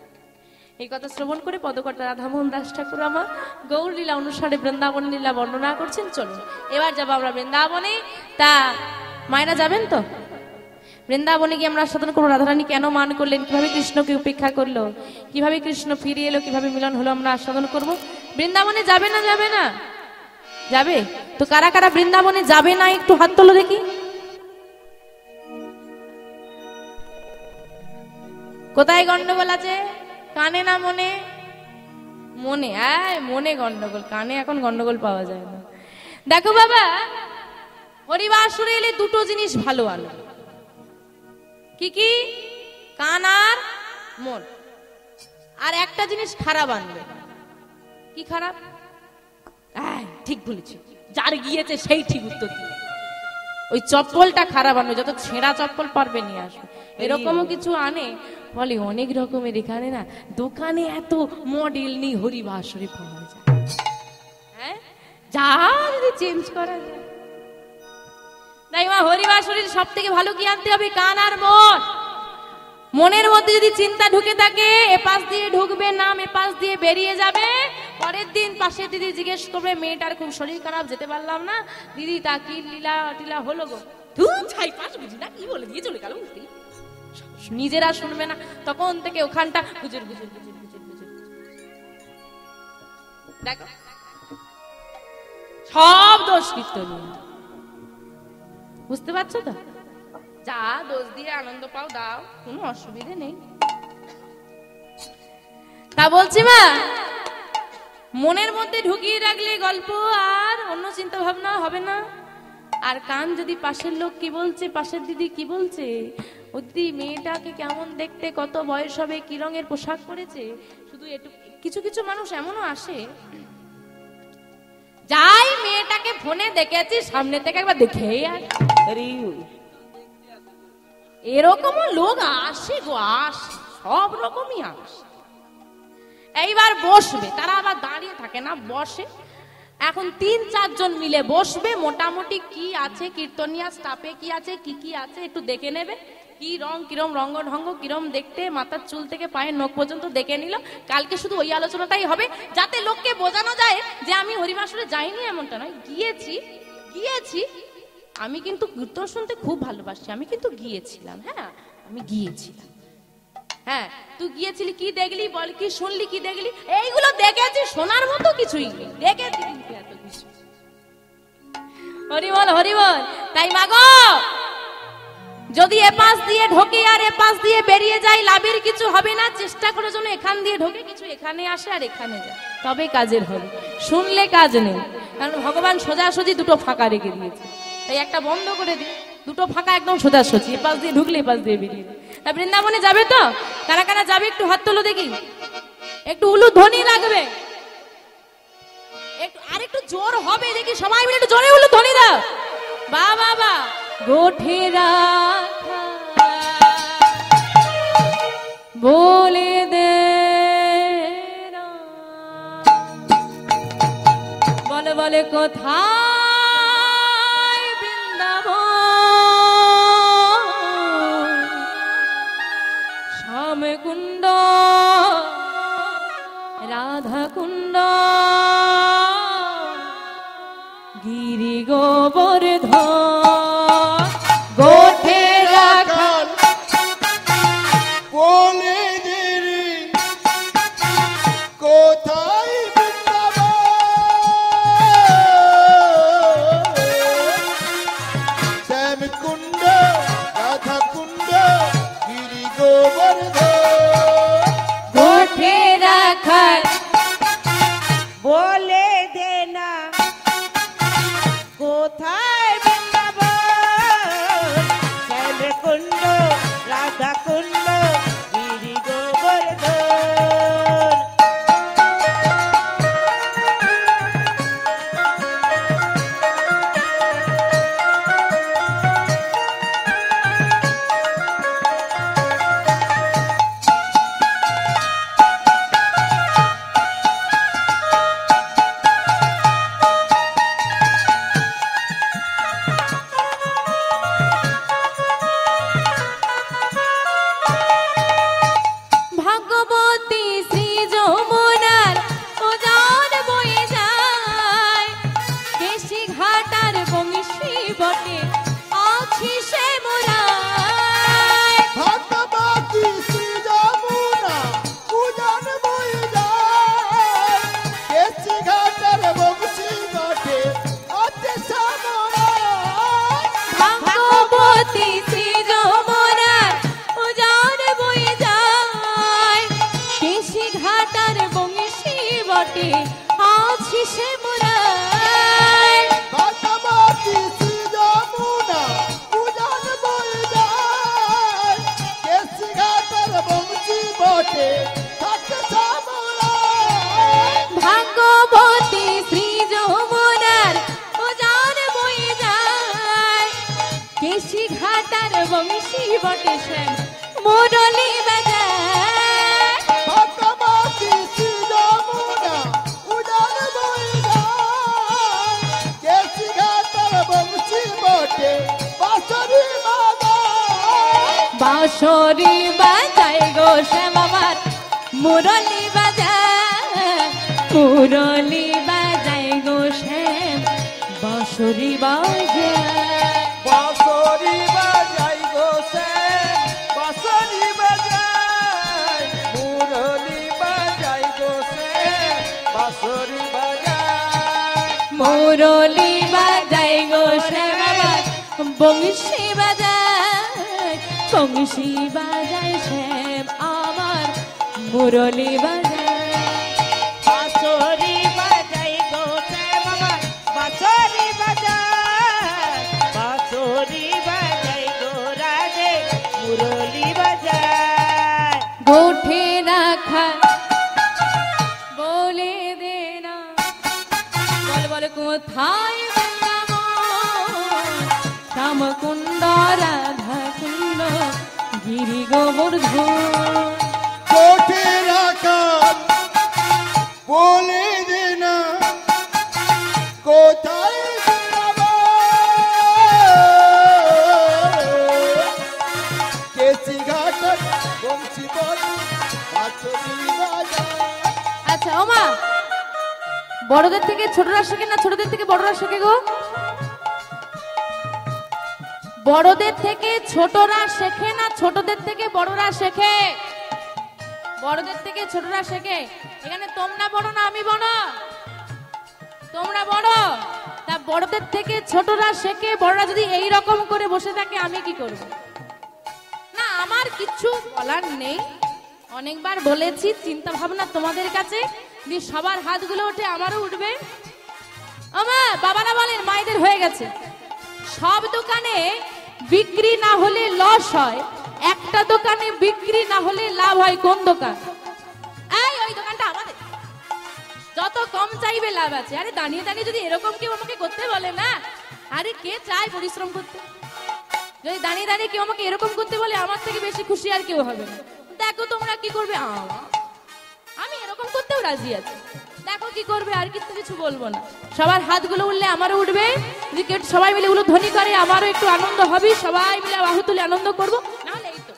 এই কথা শ্রবণ করে পদকর্তা রাধামোহন দাস ঠাকুর আমার গৌর লীলা অনুসারে বৃন্দাবন লীলা বর্ণনা করছেন। চলুন এবার যাবো আমরা বৃন্দাবনে। তা মায়েরা যাবেন তো? বৃন্দাবনে গিয়ে আমরা আস্বাদন করবো রাধারানী কেন মান করলেন, কিভাবে কৃষ্ণকে উপেক্ষা করলো, কিভাবে কৃষ্ণ ফিরে এলো, কিভাবে মিলন হলো, আমরা আস্বাদন করব। বৃন্দাবনে যাবে না? যাবে না? যাবে তো। কারা কারা বৃন্দাবনে যাবে না একটু হাত তোলো দেখি। কোথায় গন্ডগোল আছে? কানে না মনে? মনে। মনে গন্ডগোল, কানে এখন গন্ডগোল পাওয়া যায় না। দেখো বাবা, হরিবাসরে এলে দুটো জিনিস ভালো আলো। কি কি? কান আর মন। আর একটা জিনিস খারাপ আনবে। কি খারাপ? ঠিক বলেছি, যার গিয়েছে সেই ঠিক উত্তর দিবে। ওই চপ্পলটা খারাপ আনবে, যত ছেঁড়া চপ্পল পারবে নিয়ে আসবে। এরকমও কিছু আনে, বলে অনেক রকমের এখানে না দোকানে এত মডেল নেই, হরিবাসরে পাওয়া যায়। হ্যাঁ, যা যদি চেঞ্জ করা যায়। তাই মা হরিবাসরীর সব থেকে ভালো কি আনতে হবে? কান আর মন। মনের মধ্যে যদি চিন্তা ঢুকে থাকে, এপাশ দিয়ে ঢুকবে, নাম এপাশ দিয়ে বেরিয়ে যাবে। পরের দিন পাশে দিদি জিজ্ঞেস করবে, মেয়েটার খুব শরীর খারাপ, যেতে পারলাম না, দিদি তা কি লীলা টিলা হলো গো? ছাই পাশ বুঝি না, কি বলে দিয়ে চলে গেল। নিজেরা শুনবে না, তখন থেকে ওখানটা গুজুর গুজুর গুজুর গুজুর গুজুর। দেখো সব দোষ কীর্তনীয়। বুঝতে পারছো তো? যা দোষ দিয়ে আনন্দ পাও দাও, কোনো অসুবিধে নেই। তা বলছি মা, মনের মধ্যে ঢুকিয়ে রাখলে গল্প আর অন্য চিন্তা ভাবনা হবে না। আর কান যদি পাশের লোক কি বলছে, পাশের দিদি কি বলছে, ও দিদি মেয়েটাকে কেমন দেখতে, কত বয়স হবে, কি রঙের পোশাক পরেছে, শুধু একটু। কিছু কিছু মানুষ এমনও আসে, যাই মেয়েটাকে ফোনে দেখেছি, সামনে থেকে একবার দেখে এরকমও লোক আসে গো, আসে, সব রকমই আসে। এইবার বসবে, তারা আবার দাঁড়িয়ে থাকে না, বসে। এখন 3-4 জন মিলে বসবে, মোটামুটি কি আছে, কীর্তনিয়া স্টাফে কি আছে, কি কি আছে একটু দেখে নেবে। কি রং, কিরম রঙ্গ ঢঙ্গ, কিরম দেখতে, মাথার চুল থেকে পায়ের নখ পর্যন্ত দেখে নিল। কালকে শুধু ওই আলোচনাটাই হবে, যাতে লোককে বোঝানো যায় যে আমি হরিবাসরে যাইনি এমনটা নয়, গিয়েছি। আমি কিন্তু কীর্তন শুনতে খুব ভালোবাসি, আমি কিন্তু গিয়েছিলাম। হ্যাঁ, আমি গিয়েছিলাম। হ্যাঁ, তুই গিয়েছিলি, কি দেখলি বল, কি শুনলি, কি দেখলি? এইগুলো দেখেছি, শোনার মতো কিছুই নেই, দেখেছি কিন্তু এত কিছু। হরিবল হরিবল। তাই মাগো, যদি এপাশ দিয়ে ঢোকে আর এপাশ দিয়ে বেরিয়ে যায়, লাভের কিছু হবে না। চেষ্টা করে যেন এখান দিয়ে ঢোকে, কিছু এখানে আসে আর এখানে যায়, তবে কাজের হবে। শুনলে কাজ নেই, কারণ ভগবান সোজাসুজি দুটো ফাঁকা রেখে দিয়েছে। তাই একটা বন্ধ করে দিই, দুটো ফাঁকা একদম সোজাসুজি, এপাশ দিয়ে ঢুকলে এপাশ দিয়ে বেরিয়ে। তা বৃন্দাবনে যাবে তো? কারা কারা যাবে একটু হাত তোলো দেখি। একটু উলু ধ্বনি লাগবে, একটু আর একটু জোর হবে দেখি, সবাই মিলে একটু জোরে উলু ধ্বনি দাও। বা বাবা গোঠে রাখা বলে দে, বলে বলে কোথায় বৃন্দাবন, শ্যাম কুণ্ড, রাধা কুণ্ড, গিরি গোবর্ধন, গোঠে রাখাল বলে বটে আছি সে মোরায়। ভাগবতী শ্রী যমুনা উজান বয়ে যায়, কেসি ঘাটের বংশী বটে থাকে সামলায়। ভাগবতী শ্রী যমুনার উজান বয়ে যায়, কেশি ঘাটার বংশী বটে শ্যাম মুরলি বাজায়। ভাগবতী শ্রী যমুনা উজান বয়ে যায়, কেসি ঘাটের বংশী বটে বাঁশরি বাজায়। বাঁশরি বাজায় গো শ্যাম আমার মুরলি বাজায়, মুরলি বাজায় গো শ্যাম বাঁশরি বাজায়। বাঁশরি বাজাই গো শ্যাম বাঁশরি বাজাই, মুরলি বাজাই গো শ্যাম বাঁশরি বাজাই। মুরলি বাজায় গো শ্যাম আমার বংশী বাজায়, বংশী বাজায় শ্যাম আমার মুরলি বাজায়। বাঁশরি বাজাই গো শ্যাম আমার বাঁশরি বাজায়, বাঁশরি বাজাই গো রাধে মুরলি বাজায়। গোঠে রাখা বলে দে না, বল বল কোথায় বৃন্দাবন, শ্যামকুণ্ড রাধা কুণ্ড গিরি গোবর্ধন। কোঠে রাখা বলে দে না, কোথায় কেসি ঘাট বংশী বটে বাঁশরি বাজায়। আচ্ছা ওমা, বড়দের থেকে ছোটরা শেখে না ছোটদের থেকে বড়রা শেখে গো? বড়দের থেকে ছোটরা শেখে না ছোটদের থেকে বড়রা শেখে? বড়দের থেকে ছোটরা শেখে। এখানে তোমরা বড় না আমি বড়? তোমরা বড়। তা বড়দের থেকে ছোটরা শেখে, বড়রা যদি এই রকম করে বসে থাকে আমি কি করব? না আমার কিচ্ছু বলার নেই, অনেকবার বলেছি চিন্তা ভাবনা তোমাদের কাছে, দিয়ে সবার হাতগুলো ওঠে আমারও উঠবে। আমা বাবারা বলেন মায়েদের হয়ে গেছে, সব দোকানে বিক্রি না হলে লস হয়, একটা দোকানে বিক্রি না হলে লাভ হয়। কোন দোকান? এই ওই দোকানটা আমাদের, যত কম চাইবে লাভ আছে। আরে দাঁড়িয়ে দাঁড়িয়ে যদি এরকম কেউ আমাকে করতে বলে না, আরে কে চায় পরিশ্রম করতে? যদি দাঁড়িয়ে দাঁড়িয়ে কেউ আমাকে এরকম করতে বলে, আমার থেকে বেশি খুশি আর কেউ হবে না। দেখো তোমরা কি করবে, আমি এরকম করতেও রাজি আছি, দেখো কি করবে, আর কিন্তু কিছু বলবো না। সবার হাতগুলো উঠলে আমারও উঠবে, যদি কেউ সবাই মিলে উলো ধ্বনি করে আমারও একটু আনন্দ হবে, সবাই মিলে বাহু তুলে আনন্দ করবো। নাহলে এই তো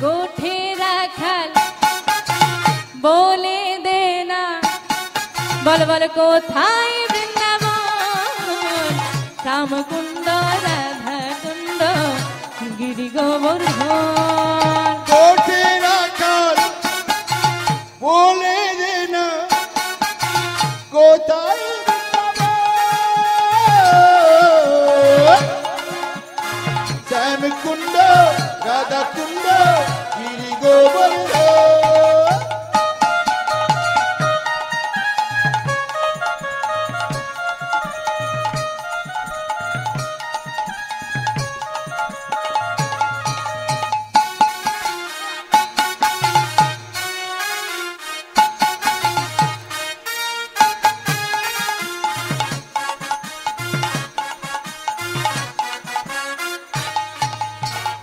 গোঠে রাখাল বলে দে না, বল বল কোথায় বৃন্দাবন, শ্যামকুণ্ড রাধা কুণ্ড গিরি গোবর্ধন। কোঠে রাখাল বলে দে না, কোথায় শ্যামকুণ্ড রাধা কুণ্ড গিরি গোবর্ধন।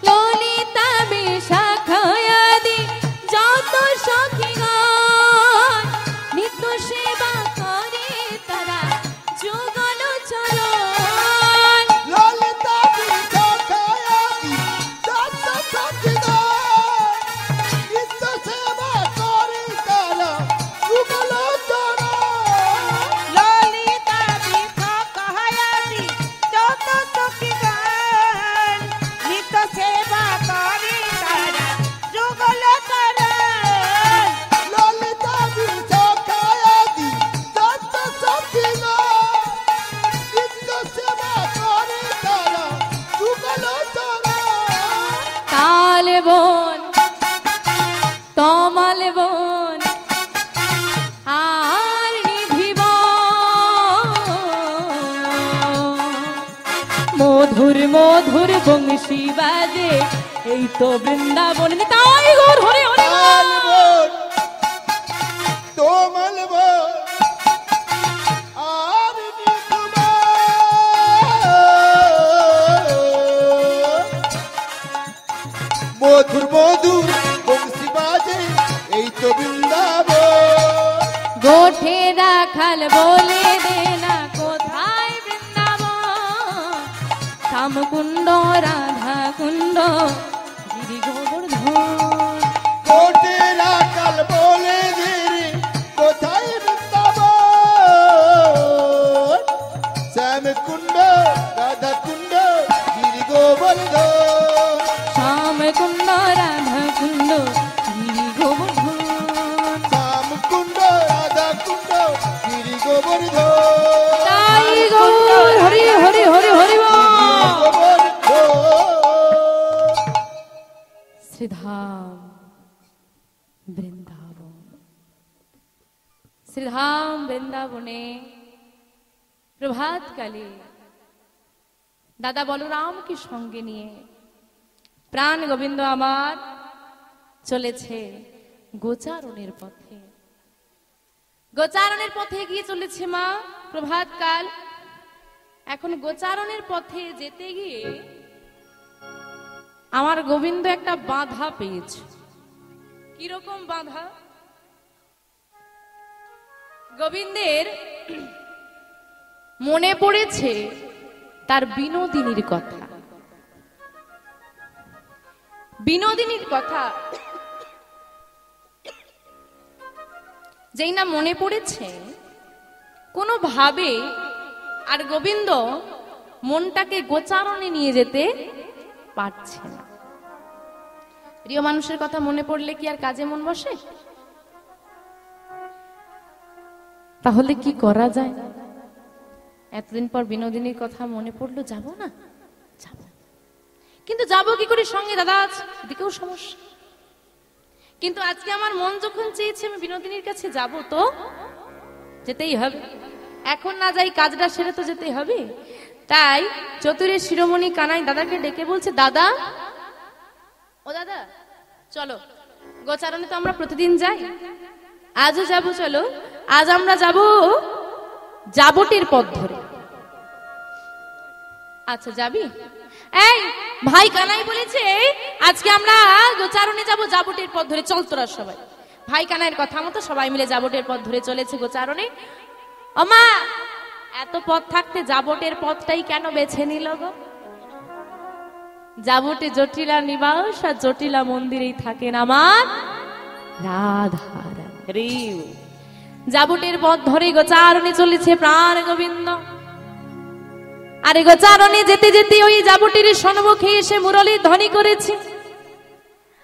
ললিতা বিশাখায়াদি যত মধুর মধুর বংশী বাজে এই তো বৃন্দাবন তাই গৌর হরে হরে মালবন তো মালবন আর মধুর মধুর বংশী বাজে এই তো বৃন্দাবন গোঠে রাখাল বলে দে না কোথায় বৃন্দাবন শ্যামকুণ্ড রাধা কুণ্ড গিরি গোবর্ধন কোটে রাখাল বলে দে রে কোথায় বৃন্দাবন শ্যাম কুণ্ড রাধা কুণ্ড গিরি গোবর্ধন শ্যামকুণ্ড রাধা কুণ্ড গিরি গোবর্ধন শ্যাম কুণ্ড রাধা কুণ্ড গিরি গোবর্ধন তাই গৌর হরি হরি হরি হরি বল। শ্রীধাম বৃন্দাবন শ্রীধাম বৃন্দাবনে প্রভাতকালে দাদা বলরামকে সঙ্গে নিয়ে প্রাণ গোবিন্দ আমার চলেছে গোচারণের পথে। গোচারণের পথে গিয়ে চলেছে মা প্রভাতকাল। এখন গোচারণের পথে যেতে গিয়ে আমার গোবিন্দ একটা বাধা পেয়েছে। কিরকম বাধা? গোবিন্দের মনে পড়েছে তার বিনোদিনীর কথা। বিনোদিনীর কথা যেই না মনে পড়েছে কোনোভাবে আর গোবিন্দ মনটাকে গোচারণে নিয়ে যেতে পারছে না। প্রিয় মানুষের কথা মনে পড়লে কি আর কাজে মন বসে? তাহলে কি করা যায়? এতদিন পর বিনোদিনীর কথা মনে পড়লো, যাব না? যাব, কিন্তু যাব কি করে? সঙ্গে দাদা আছে, এদিকেও সমস্যা। কিন্তু আজকে আমার মন যখন চেয়েছে আমি বিনোদিনীর কাছে যাব, তো যেতেই হবে। এখন না যাই কাজটা সেরে তো যেতেই হবে। তাই চতুরের শিরোমণি কানাই দাদাকে ডেকে বলছে, দাদা, ও দাদা, চলো গোচারণে তো আমরা প্রতিদিন যাই, আজও যাব, চলো আজ আমরা যাব জাবটির পথ ধরে। আচ্ছা যাবি? এই ভাই কানাই বলেছে আজকে আমরা গোচারণে যাব জাবটির পথ ধরে, চল তোরা সবাই। ভাই কানাইয়ের কথা মতো সবাই মিলে জাবটের পথ ধরে চলেছে গোচারণে। ওমা, এত পথ থাকতে জাবটের পথটাই কেন বেছে নিল গো? জাবটে জটিলা নিবাস আর জটিলা মন্দিরেই থাকেন আমার রাধা রানী। জাবটের পথ ধরে গোচারণে চলেছে প্রাণ গোবিন্দ। আরে গোচারণে যেতে যেতে ওই জাবটির সম্মুখে এসে মুরলী ধ্বনি করেছে।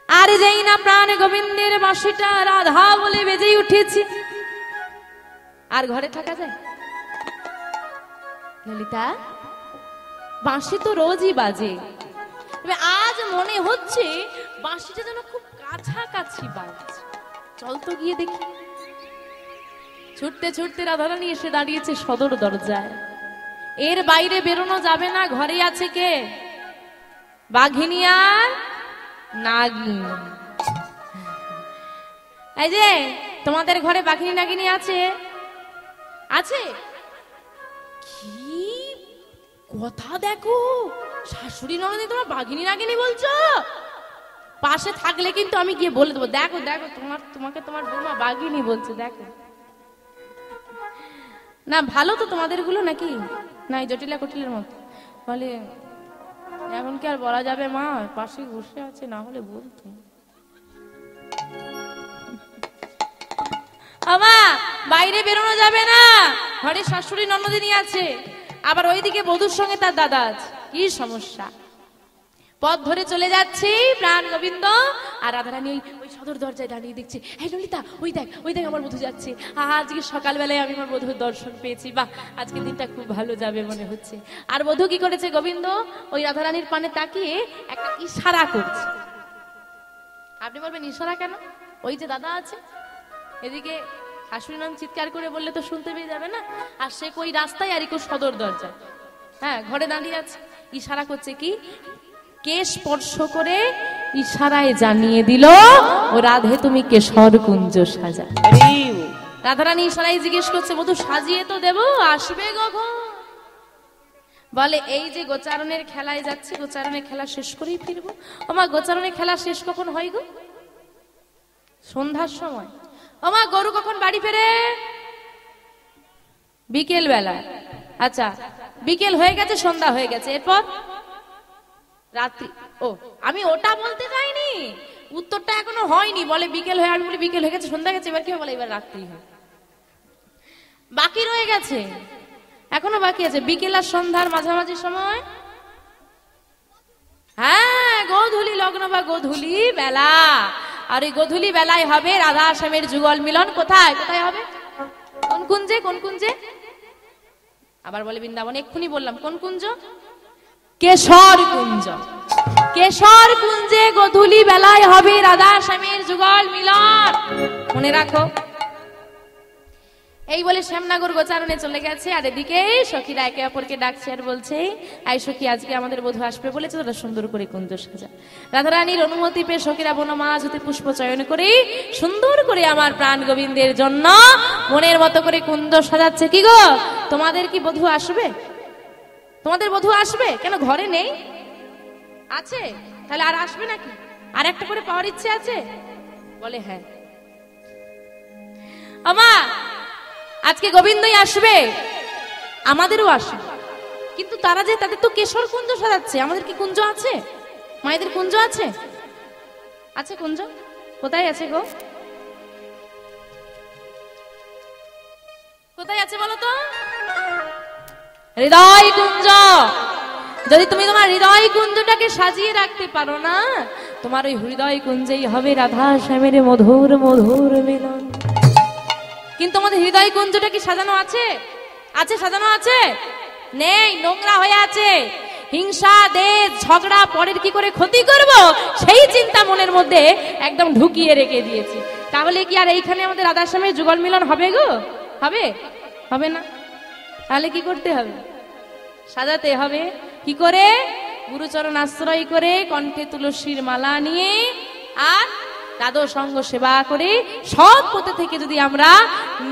আর যেই না প্রাণ গোবিন্দের বাঁশিটা রাধা বলে বেজেই উঠেছে। আর ঘরে থাকা যায়? ললিতা, বাঁশি তো রোজই বাজে, তবে আজ মনে হচ্ছে বাঁশিটা যেন খুব কাছাকাছি বাজছে। চল তো গিয়ে দেখি। ছুটতে ছুটতে রাধারানী এসে দাঁড়িয়েছে সদর দরজায়। এর বাইরে বেরোনো যাবে না, ঘরে আছে কে? বাঘিনী আর নাগিন। এই যে তোমাদের ঘরে বাঘিনী নাগিনী আছে? আছে? কি কথা দেখো, শাশুড়ি ননদে তোমার বাঘিনী নাগিনী বলছো? পাশে থাকলে কিন্তু আমি গিয়ে বলে দেবো, দেখো দেখো তোমাকে তোমার বৌমা বাঘিনী বলছে, দেখো। না ভালো তো তোমাদের গুলো নাকি? না এই জটিলা কটিলের মতো বলে, এখন কি আর বলা যাবে মা, পাশে বসে আছে, না হলে বলতো। আমা, বাইরে বেরোনো যাবে না, ঘরে শাশুড়ি ননদিনী আছে, আবার ওইদিকে বধূর সঙ্গে তার দাদা আছে। কি সমস্যা? পথ ধরে চলে যাচ্ছে প্রাণ গোবিন্দ আর রাধারানী ওই সদর দরজায় দাঁড়িয়ে দেখছে, এই ললিতা, ওই দেখ আমার বধূ যাচ্ছে। আজকে সকালবেলায় আমি আমার বধূর দর্শন পেয়েছি, বাহ, আজকে দিনটা খুব ভালো যাবে মনে হচ্ছে। আর বধূ কি করেছে? গোবিন্দ ওই রাধারানীর পানে তাকিয়ে একটা ইশারা করছে। আপনি বলবেন ইশারা কেন? ওই যে দাদা আছে, এদিকে শাশুড়ি নাম চিৎকার করে বললে তো শুনতে পেয়ে যাবে না, আর সে কই রাস্তায় আর সদর দরজায়, হ্যাঁ ঘরে দাঁড়িয়ে আছে। ইশারা করছে কি, কেশ স্পর্শ করে ইশারায় জানিয়ে দিল, ও রাধে তুমি কেশর কুঞ্জ সাজা। রাধারানী ইশারায় জিজ্ঞেস করছে, বধূ সাজিয়ে তো দেবো, আসবে কখন? বলে এই যে গোচারণের খেলায় যাচ্ছি, গোচারণের খেলা শেষ করেই ফিরবো। ওমা গোচারণের খেলা শেষ কখন হয় গো? সন্ধ্যার সময়। ওমা গরু কখন বাড়ি ফেরে? বিকেল বেলা। আচ্ছা, বিকেল হয়ে গেছে, সন্ধ্যা হয়ে গেছে, এরপর রাত্রি। ও আমি ওটা বলতে চাইনি, উত্তরটা এখনো হয়নি। বলে বিকেল হয়ে, আমি বলি বিকেল হয়ে গেছে, সন্ধ্যা গেছে, এবার কি বলে? এবার রাত্রি হয়, বাকি রয়ে গেছে, এখনো বাকি আছে বিকেল আর সন্ধ্যার মাঝামাঝি সময়। হ্যাঁ, গোধূলি লগ্ন বা গোধূলি বেলা। আর এই গোধূলি বেলায় হবে রাধা শ্যামের যুগল মিলন। কোথায় কোথায় হবে? কোন কুঞ্জে? কোন কুঞ্জে? আবার বলে বৃন্দাবন। এক্ষুনি বললাম কোন কুঞ্জ? কেশর কুঞ্জ। কেশর কুঞ্জে গোধূলি বেলায় হবে রাধা শ্যামের যুগল মিলন, মনে রাখো। এই বলে শ্যামনগর গোচারণে চলে গেছে। আর এদিকে সখীরা একে অপরকে ডাকছে আর বলছে, আই সখী, আজকে আমাদের বধূ আসবে বলেছে, তোরা সুন্দর করে কুঞ্জ সাজা। রাধারানীর অনুমতি পেয়ে সখীরা বনমাঝ হতে পুষ্প চয়ন করে সুন্দর করে আমার প্রাণ গোবিন্দের জন্য মনের মতো করে কুঞ্জ সাজাচ্ছে। কি গো, তোমাদের কি বধূ আসবে? তোমাদের বধূ আসবে? কেন ঘরে নেই? আছে, তাহলে আর আসবে নাকি? আর একটা করে পাওয়ার ইচ্ছে আছে? বলে হ্যাঁ। আমা আজকে গোবিন্দই আসবে, আমাদেরও আসবে, কিন্তু তারা যে তাদের তো কেশর কুঞ্জ সাজাচ্ছে, আমাদের কি কুঞ্জ আছে? মায়েদের কুঞ্জ আছে? আছে কুঞ্জ? কোথায় আছে গো? কোথায় আছে বলো তো? হৃদয় কুঞ্জ। যদি তুমি তোমার হৃদয় কুঞ্জটাকে সাজিয়ে রাখতে পারো না, তোমার ওই হৃদয় কুঞ্জেই হবে রাধা শ্যামের মধুর মধুর মিলন। কিন্তু আমাদের হৃদয় কুঞ্জটা কি সাজানো আছে? আছে, সাজানো আছে? নেই, নোংরা হয়ে আছে। হিংসা, দেশ, ঝগড়া, পরের কি করে ক্ষতি করব, সেই চিন্তা মনের মধ্যে একদম ঢুকিয়ে রেখে দিয়েছি। তাহলে কি আর এইখানে আমাদের রাধা শ্যামের যুগল মিলন হবে গো? হবে? হবে না। তাহলে কি করতে হবে? সাজাতে হবে। কি করে? গুরুচরণ আশ্রয় করে, কণ্ঠে তুলসীর মালা নিয়ে, আর দাদর সঙ্গ সেবা করে, সব পথে থেকে যদি আমরা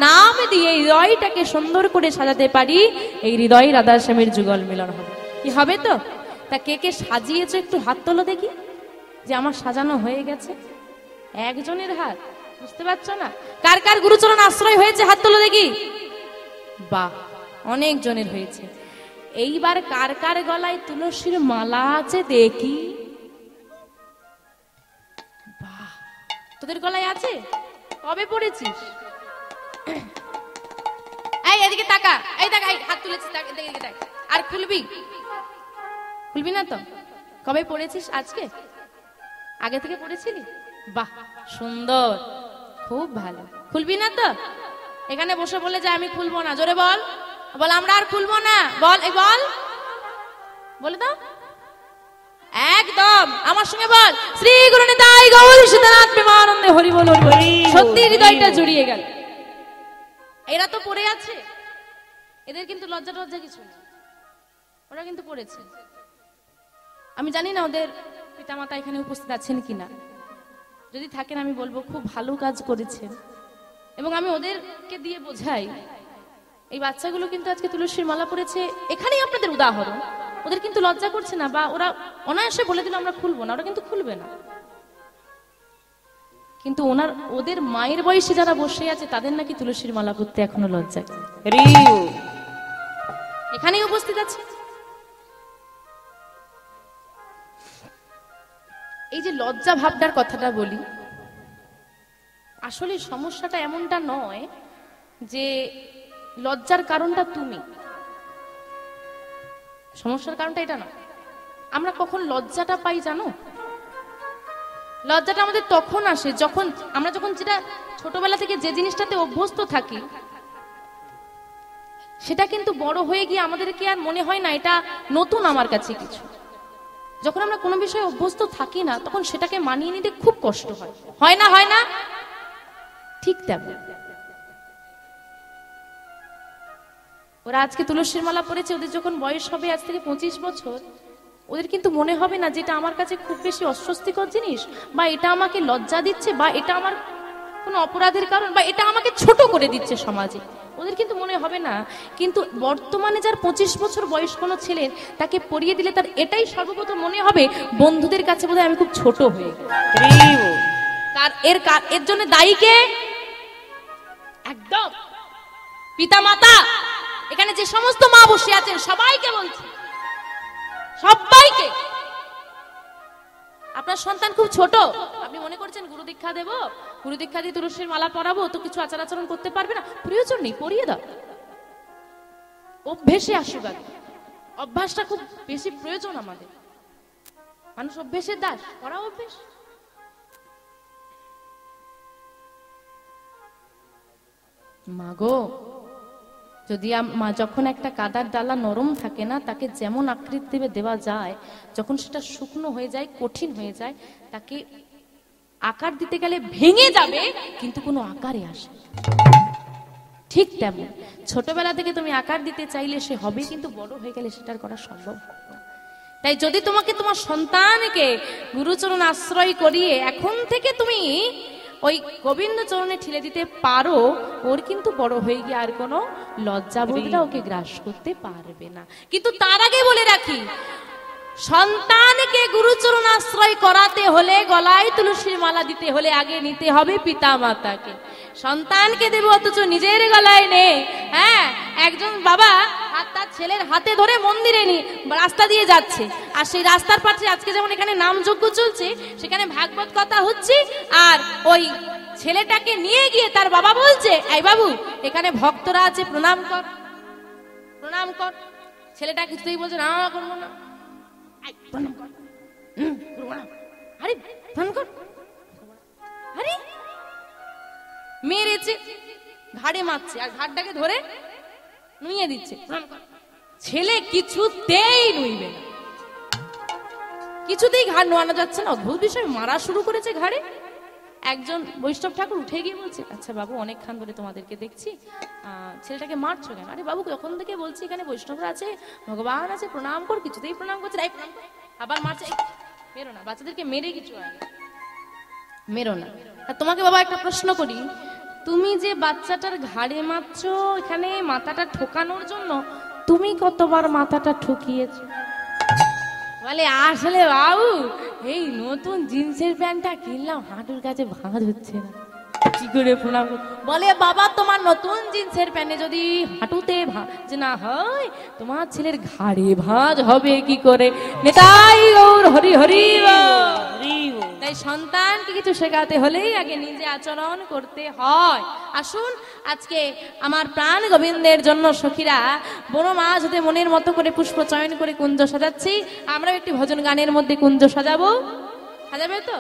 নাম দিয়ে হৃদয়টাকে সুন্দর করে সাজাতে পারি, এই হৃদয় রাধা শ্যামের যুগল মিলন হবে। কি হবে তো? তা কে কে সাজিয়েছে একটু হাত তোলো দেখি, যে আমার সাজানো হয়ে গেছে। একজনের হাত, বুঝতে পারছো না? কার কার গুরুচরণ আশ্রয় হয়েছে হাত তোলো দেখি। বাহ, অনেক জনের হয়েছে। এইবার কার কার গলায় তুলসীর মালা আছে দেখি। বাহ, তোদের গলায় আছে? কবে পড়েছিস? এই এদিকে তাকা, এই তাকা, হাত তুলেছিস, এদিকে তাকা। আর খুলবি? খুলবি না তো? কবে পড়েছিস? আজকে? আগে থেকে পড়েছিলি? বাহ, সুন্দর, খুব ভালো। খুলবি না তো? এখানে বসে বলে যে আমি খুলবো না, জোরে বল। বল আমরা আর খুলবো না। বল, এই বল, বলে দাও একদম আমার সঙ্গে বল, শ্রী গুরু নিতাই গৌর সীতানাথ প্রেমানন্দে হরি বল হরি বল। সত্যি হৃদয়টা জুড়িয়ে গেল। এরা তো পড়ে আছে, এদের কিন্তু লজ্জা টজ্জা কিছু নেই, ওরা কিন্তু পড়েছে। আমি জানি না ওদের পিতামাতা এখানে উপস্থিত আছেন কিনা, যদি থাকেন আমি বলবো খুব ভালো কাজ করেছেন। এবং আমি ওদেরকে দিয়ে বোঝাই, এই বাচ্চাগুলো কিন্তু আজকে তুলসীর মালা পড়েছে, এখানেই আপনাদের উদাহরণ। ওদের কিন্তু লজ্জা করছে না, বা ওরা অনায়াসে বলে দিল আমরা খুলবো না, ওরা কিন্তু খুলবে না। কিন্তু ওদের মায়ের বয়সে যারা বসে আছে তাদের নাকি তুলসীর মালা পড়তে এখনো লজ্জা। এখানেই উপস্থিত আছে। এই যে লজ্জা ভাবটার কথাটা বলি, আসলে সমস্যাটা এমনটা নয় যে লজ্জার কারণটা তুমি, সমস্যার কারণটা এটা না। আমরা কখন লজ্জাটা পাই জানো? লজ্জাটা আমাদের তখন আসে যখন যেটা ছোটবেলা থেকে যে জিনিসটাতে অভ্যস্ত থাকি, সেটা কিন্তু বড় হয়ে গিয়ে আমাদেরকে আর মনে হয় না এটা নতুন আমার কাছে কিছু। যখন আমরা কোনো বিষয়ে অভ্যস্ত থাকি না, তখন সেটাকে মানিয়ে নিতে খুব কষ্ট হয়। হয় না? হয় না? ঠিক তেমন ওরা আজকে তুলসীর মালা পড়েছে, ওদের যখন বয়স হবে আজ থেকে 25 বছর, ওদের কিন্তু মনে হবে না যেটা আমার কাছে খুব বেশি অস্বস্তিকর জিনিস, বা এটা আমাকে লজ্জা দিচ্ছে, বা এটা আমার কোনো অপরাধের কারণ, বা এটা আমাকে ছোট করে দিচ্ছে সমাজে। ওদের কিন্তু মনে হবে না। কিন্তু বর্তমানে যার 25 বছর বয়স কোনো ছেলের, তাকে পরিয়ে দিলে তার এটাই সর্বপ্রথম মনে হবে বন্ধুদের কাছে বোধহয় আমি খুব ছোট হয়ে গেলাম। এর জন্য দায়ী কে? একদম পিতা মাতা। এখানে যে সমস্ত মা বসে আছেন সবাইকে বলছি, সবাইকে, আপনার সন্তান খুব ছোট, আপনি মনে করছেন গুরু দীক্ষা দেব, গুরু দীক্ষা দিয়ে তুলসীর মালা পরাবো তো কিছু আচার আচরণ করতে পারবে না, প্রয়োজন নেই, পরিয়ে দাও। অভ্যেসে আসুক আগে, অভ্যাসটা খুব বেশি প্রয়োজন আমাদের। মানুষ অভ্যেসের দাস, করা অভ্যেস। মাগো, যদি যখন একটা কাদার ডালা নরম থাকে না, তাকে যেমন আকৃতি দেওয়া যায়, যখন সেটা শুকনো হয়ে যায়, কঠিন হয়ে যায়, তাকে আকার দিতে গেলে ভেঙে যাবে কিন্তু কোনো আকারে আসে। ঠিক তেমন ছোটবেলা থেকে তুমি আকার দিতে চাইলে সে হবে, কিন্তু বড় হয়ে গেলে সেটার করা সম্ভব হবে না। তাই যদি তোমাকে তোমার সন্তানকে গুরুচরণ আশ্রয় করিয়ে এখন থেকে তুমি ওই গোবিন্দ চরণে ঠেলে দিতে পারো, ওর কিন্তু বড় হয়ে গিয়ে আর কোনো লজ্জাবোধটা ওকে গ্রাস করতে পারবে না। কিন্তু তার আগে বলে রাখি, সন্তানকে গুরুচরণ আশ্রয় করাতে হলে, গলায় তুলসীর মালা দিতে হলে আগে নিতে হবে পিতা মাতাকে। সন্তানকে দেব অথচ নিজের গলায় নেই। হ্যাঁ, একজন বাবা তার ছেলের হাতে ধরে মন্দিরে রাস্তা দিয়ে যাচ্ছে, আর সেই রাস্তার পাশে আজকে যেমন এখানে নামযজ্ঞ চলছে, সেখানে ভাগবত কথা হচ্ছে, আর ওই ছেলেটাকে নিয়ে গিয়ে তার বাবা বলছে, এই বাবু এখানে ভক্তরা আছে, প্রণাম কর, প্রণাম কর। ছেলেটা কিছুতেই বলছে না, করবো না। প্রণাম কর, আরে প্রণাম কর, আরে মেরেছে, ঘাড়ে মারছে, আর ঘাড়টাকে ধরে নুইয়ে দিচ্ছে, ছেলে কিছুতেই নুইবে না, কিছুতেই ঘাড় নোয়ানো যাচ্ছে না। অদ্ভুত বিষয়, মারা শুরু করেছে ঘাড়ে। একজন বৈষ্ণব ঠাকুর উঠে গিয়ে বলছে, আচ্ছা বাবু অনেকক্ষণ ধরে তোমাদেরকে দেখছি, ছেলেটাকে মারছো কেন? আরে বাবু যখন থেকে বলছি এখানে বৈষ্ণবরা আছে, ভগবান আছে, প্রণাম কর, কিছুতেই প্রণাম করছে, আবার মারছে। মেরো না, বাচ্চাদেরকে মেরে কিছু হয় না, মেরো না। আর তোমাকে বাবা একটা প্রশ্ন করি, তুমি যে বাচ্চাটার ঘাড়ে মারছো এখানে মাথাটা ঠোকানোর জন্য, তুমি কতবার মাথাটা ঠুকিয়েছো? বলে আসলে বাবু এই নতুন জিন্সের প্যান্টটা কিনলাম, হাঁটুর কাছে ভাঁজ হচ্ছে না, কি করে প্রণাম? বলে বাবা তোমার নতুন জিন্সের প্যান্টে যদি হাঁটুতে ভাঁজ না হয়, তোমার ছেলের ঘাড়ে ভাঁজ হবে কি করে? নেতাই গৌর হরি হরি। তাই সন্তানকে কিছু শেখাতে হলেই আগে নিজে আচরণ করতে হয়। আসুন আজকে আমার প্রাণ গোবিন্দের জন্য সখীরা বড় মাছ হতে মনের মতো করে পুষ্প চয়ন করে কুঞ্জ সাজাচ্ছি। আমরাও একটি ভজন গানের মধ্যে কুঞ্জ সাজাবো, সাজাবে তো?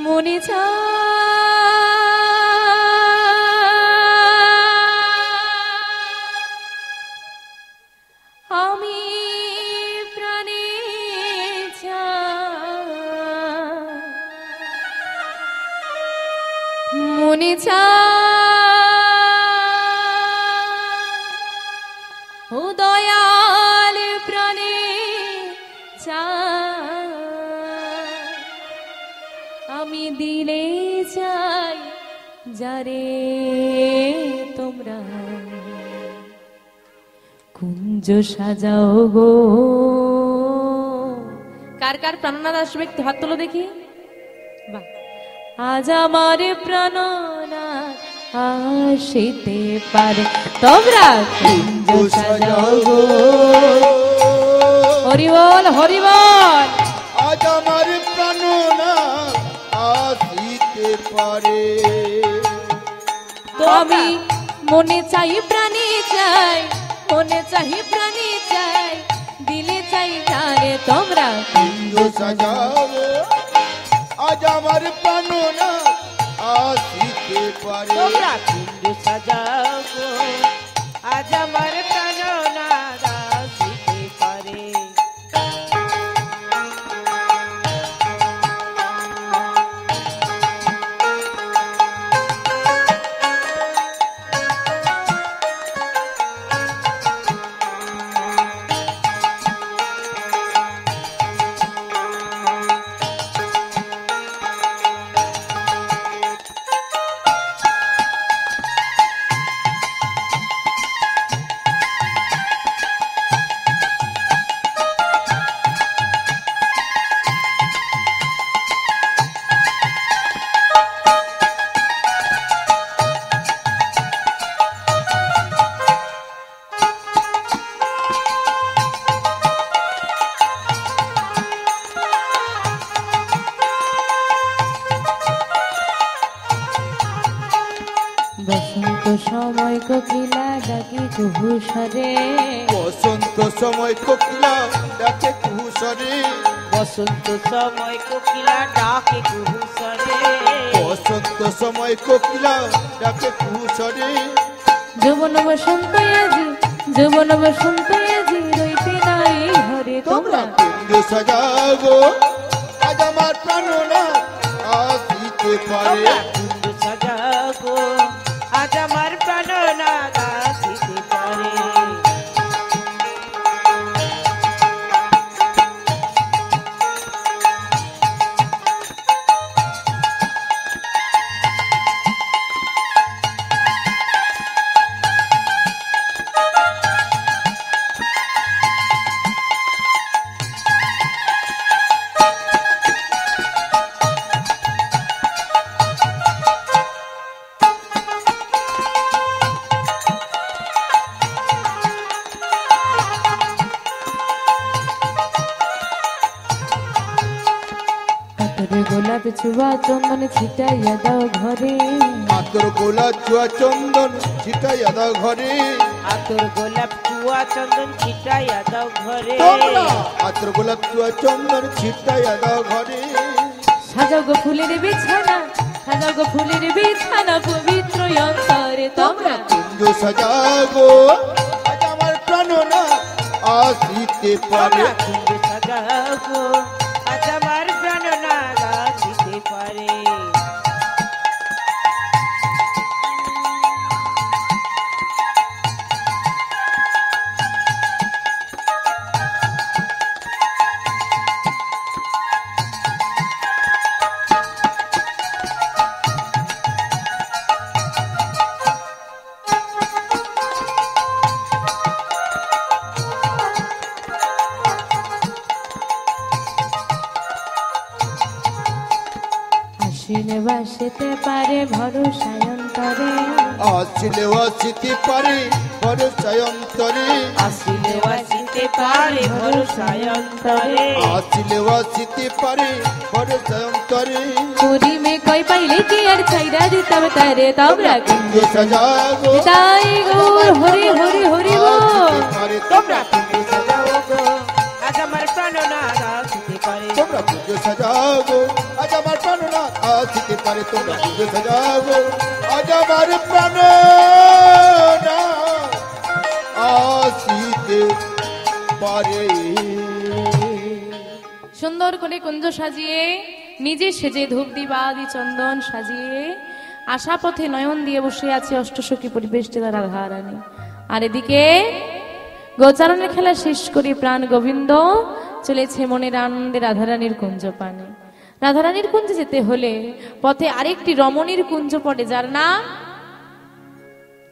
মনে আমি প্রাণে মনে ও দয়াল প্রাণে আমি দিলে চাই যারে তোমরা কুঞ্জ সাজাও গো। কার কার প্রাণনাথ আসবে একটু হাত তোলো দেখি। বাহ, আজ আমার প্রাণনাথ আসিতে পারে, তোমরা কুঞ্জ সাজাও গো। হরি বল হরি বল। আজ আমার প্রাণনাথ আসিতে পারে, তো আমি মনে চাই প্রাণে চাই, মনে চাই প্রাণে চাই, দিলে চাই তারে তোমরা কুঞ্জ সাজাও। আজ আমার প্রাণনাথ আসিতে পারে, তোমরা কুঞ্জ সাজাও গো। আজ আমার প্রাণনাথ আসিতে পারে। বসন্ত সময় কোকিলা ডাকি কুহুসরে, বসন্ত সময় কোকিলা ডাকে কুহুসরে, বসন্ত সময় কোকিলা ডাকে কুহুসরে, বসন্ত সময় কোকিলা ডাকে কুহুসরে। যৌবন বসন্ত আজি, যৌবন বসন্ত আজি, রইতে নাই ঘরে তোমরা তোমরা। কুঞ্জ সাজাগো, আজ আমার প্রাণনা আসিতে পারে। তোমরা কুঞ্জ সাজাগো, আজ আমার প্রাণনা আসিতে পারে। আতরে গোলাপ চুবা চন্দনে ছিটাইয়া দাও ঘরে, আতর গোলা চুয়া চন্দন ছিটাইয়া দাও ঘরে। আতর গোলাপ চুয়া চন্দন ছিটাইয়া দাও ঘরে। তোমরা আতর গোলাপ চুয়া চন্দন ছিটাইয়া দাও ঘরে। সাজাও গো ফুলের বিছানা, সাজাও গো ফুলের বিছানা পবিত্র অন্তরে তোমরা। কুঞ্জ সাজাগো, আজ আমার প্রাণনা আসিতে পারে। তোমরা কুঞ্জ সাজাগো, আজ আমার প্রাণনা আসিতে পারে। আশ্বিনে বাসিতে পারে ভরসায় অন্তরে, আসিলে আসিতে পারে ভরসায় অন্তরে। আসিলে আসিতে পারে ভরসায় অন্তরে। আসিলে আসিতে পারে ভরসায় অন্তরে। পুরি মে কই পাইলে কি আর ছাইরা দিতাম তারে তোমরা। কুঞ্জ সাজাগো, তাই গৌর হরি হরি হরি বল। আসিতে পারে তোমরা কুঞ্জ সাজাগো, আজ আমার প্রাণনা আসিতে পারে। তোমরা কুঞ্জ সাজাগো, আজ আমার প্রাণনা আসিতে পারে। তোমরা কুঞ্জ সাজাগো, আজ আমার প্রাণনা আসিতে পারে। সুন্দর করে কুঞ্জ সাজিয়ে নিজে সেজে ধূপ দিবাদি চন্দন সাজিয়ে আশাপথে নয়ন দিয়ে বসে আছে অষ্টসখী পরিবেষ্টিত রাধারানী। আর এদিকে গোচারণের খেলা শেষ করে প্রাণ গোবিন্দ চলেছে মনের আনন্দে রাধারানীর কুঞ্জ পানে। রাধারানীর কুঞ্জে যেতে হলে পথে আরেকটি রমণীর কুঞ্জ পড়ে, যার নাম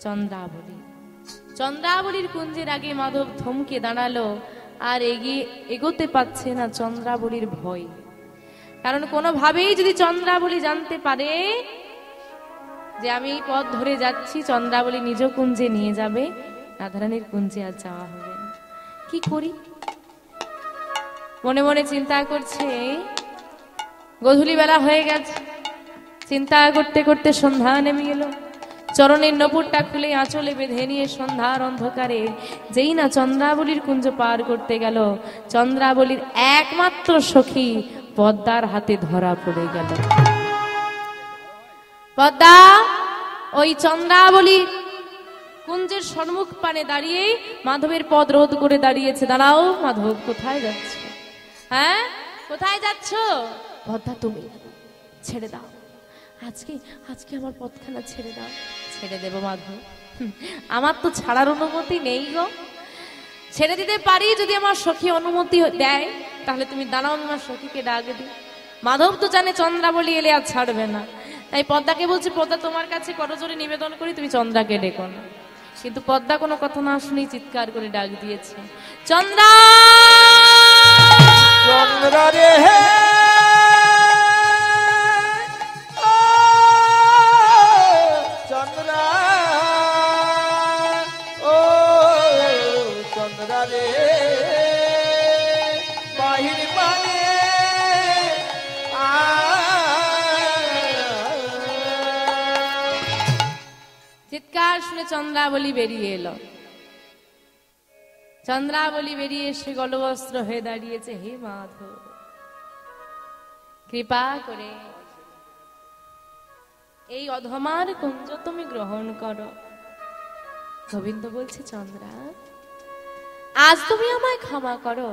চন্দ্রাবলী। চন্দ্রাবলীর কুঞ্জের আগে মাধব থমকে দাঁড়ালো, আর এগোতে পারছে না চন্দ্রাবলীর ভয়। কারণ কোনোভাবেই যদি চন্দ্রাবলী জানতে পারে যে আমি এই পথ ধরে যাচ্ছি, চন্দ্রাবলী নিজ কুঞ্জে নিয়ে যাবে, রাধারানীর কুঞ্জে আর যাওয়া হবে না। কি করি মনে মনে চিন্তা করছে। গধূলি বেলা হয়ে গেছে, চিন্তা করতে করতে সন্ধ্যা নেমে গেল। চরণের নপুরটা খুলে আঁচলে বেঁধে নিয়ে সন্ধ্যার অন্ধকারে যেই না চন্দ্রাবলীর কুঞ্জ পার করতে গেল, চন্দ্রাবলীর একমাত্র সখী পদ্মার হাতে ধরা পড়ে গেল। পদ্মা ওই চন্দ্রাবলী কুঞ্জের সম্মুখ পানে দাঁড়িয়ে মাধবের পদ রোধ করে দাঁড়িয়েছে। দাঁড়াও মাধব, কোথায় যাচ্ছ? হ্যাঁ, কোথায় যাচ্ছ? পদ্মা তুমি ছেড়ে দাও, আজকে আজকে আমার পথখানা ছেড়ে দাও। ছেড়ে দেব মাধব? আমার তো ছাড়ার অনুমতি নেই গো। ছেড়ে দিতে পারি যদি আমার সখী অনুমতি দেয়, তাহলে তুমি দাঁড়াও, আমার সখীকে ডাক দি। মাধব তো জানে চন্দ্রাবলী এলে আর ছাড়বে না, তাই পদ্মাকে বলছি, পদ্মা তোমার কাছে করজোরে নিবেদন করি তুমি চন্দ্রাকে ডেকো না। কিন্তু পদ্মা কোনো কথা না শুনেই চিৎকার করে ডাক দিয়েছে, চন্দ্রা চন্দ্রা রে চন্দ্রা, ও চন্দ্রা রে বাহির মানে চিৎকার শুনে চন্দ্রাবলী বেরিয়ে এলো। চন্দ্রাবলী বেরিয়ে এসে গলবস্ত্র হয়ে দাঁড়িয়েছে। হে মাধব, কৃপা করে এই অধমার কুঞ্জ তুমি গ্রহণ করো। গোবিন্দ বলছে, চন্দ্রা, আজ তুমি আমায় ক্ষমা করো,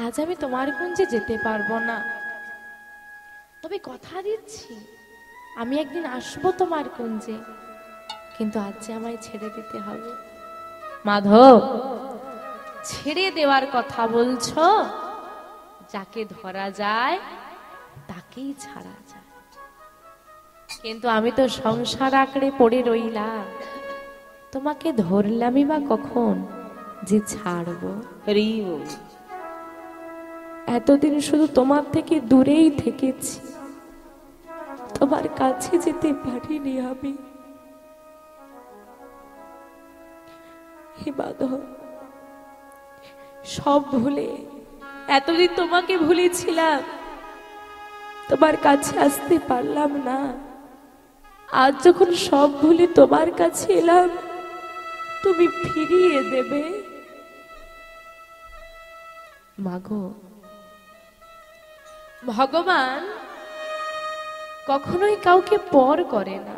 আজ আমি তোমার কুঞ্জে যেতে পারবো না, তবে কথা দিচ্ছি আমি একদিন আসবো তোমার কুঞ্জে, কিন্তু আজ যে আমায় ছেড়ে দিতে হবে। মাধব, ছেড়ে দেওয়ার কথা বলছো? যাকে ধরা যায় তাকেই ছাড়া যায়, কিন্তু আমি তো সংসার আঁকড়ে পড়ে রইলাম, তোমাকে ধরলামই বা কখন যে ছাড়বো? এতদিন শুধু তোমার থেকে দূরেই থেকেছি, তোমার কাছে যেতে পারিনি আমি। হে মাধব, সব ভুলে এতদিন তোমাকে ভুলেছিলাম, তোমার কাছে আসতে পারলাম না। আজ যখন সব ভুলে তোমার কাছে এলাম, তুমি ফিরিয়ে দেবে? মাগো, ভগবান কখনোই কাউকে পর করে না,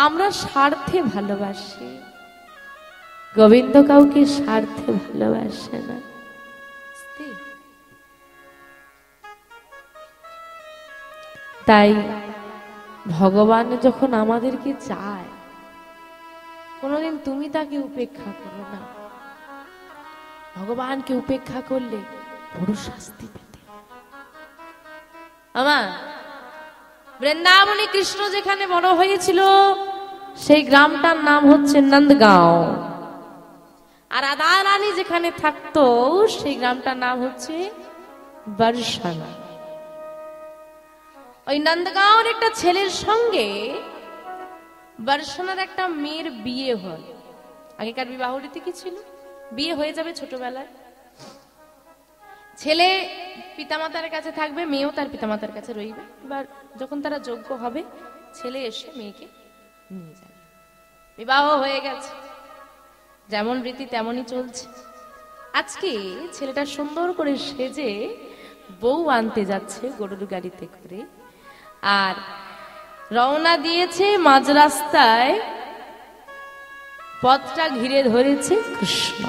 আমরা স্বার্থে ভালোবাসি, গোবিন্দ কাউকে স্বার্থে ভালোবাসে না। তাই ভগবান যখন আমাদেরকে চায়, কোনোদিন তুমি তাকে উপেক্ষা করো না। ভগবানকে উপেক্ষা করলে বড় শাস্তি পেতে। আমার বৃন্দাবনে কৃষ্ণ যেখানে বড় হয়েছিল সেই গ্রামটার নাম হচ্ছে নন্দগাঁও, আর রাধা রানী যেখানে থাকতো সেই গ্রামটার নাম হচ্ছে বর্ষানা। ওই নন্দগাঁওর একটা ছেলের সঙ্গে বর্ষানার একটা মেয়ের বিয়ে হল। আগেকার বিবাহ রীতি কি ছিল? বিয়ে হয়ে যাবে ছোটবেলায়, ছেলে পিতামাতার কাছে থাকবে, মেয়েও তার পিতামাতার কাছে রইবে। এবার যখন তারা যোগ্য হবে, ছেলে এসে মেয়েকে নিয়ে যাবে। বিবাহ হয়ে গেছে, যেমন রীতি তেমনই চলছে। আজকে ছেলেটা সুন্দর করে সেজে বউ আনতে যাচ্ছে গরুর গাড়িতে করে, আর রওনা দিয়েছে। মাঝ রাস্তায় পথটা ঘিরে ধরেছে কৃষ্ণ।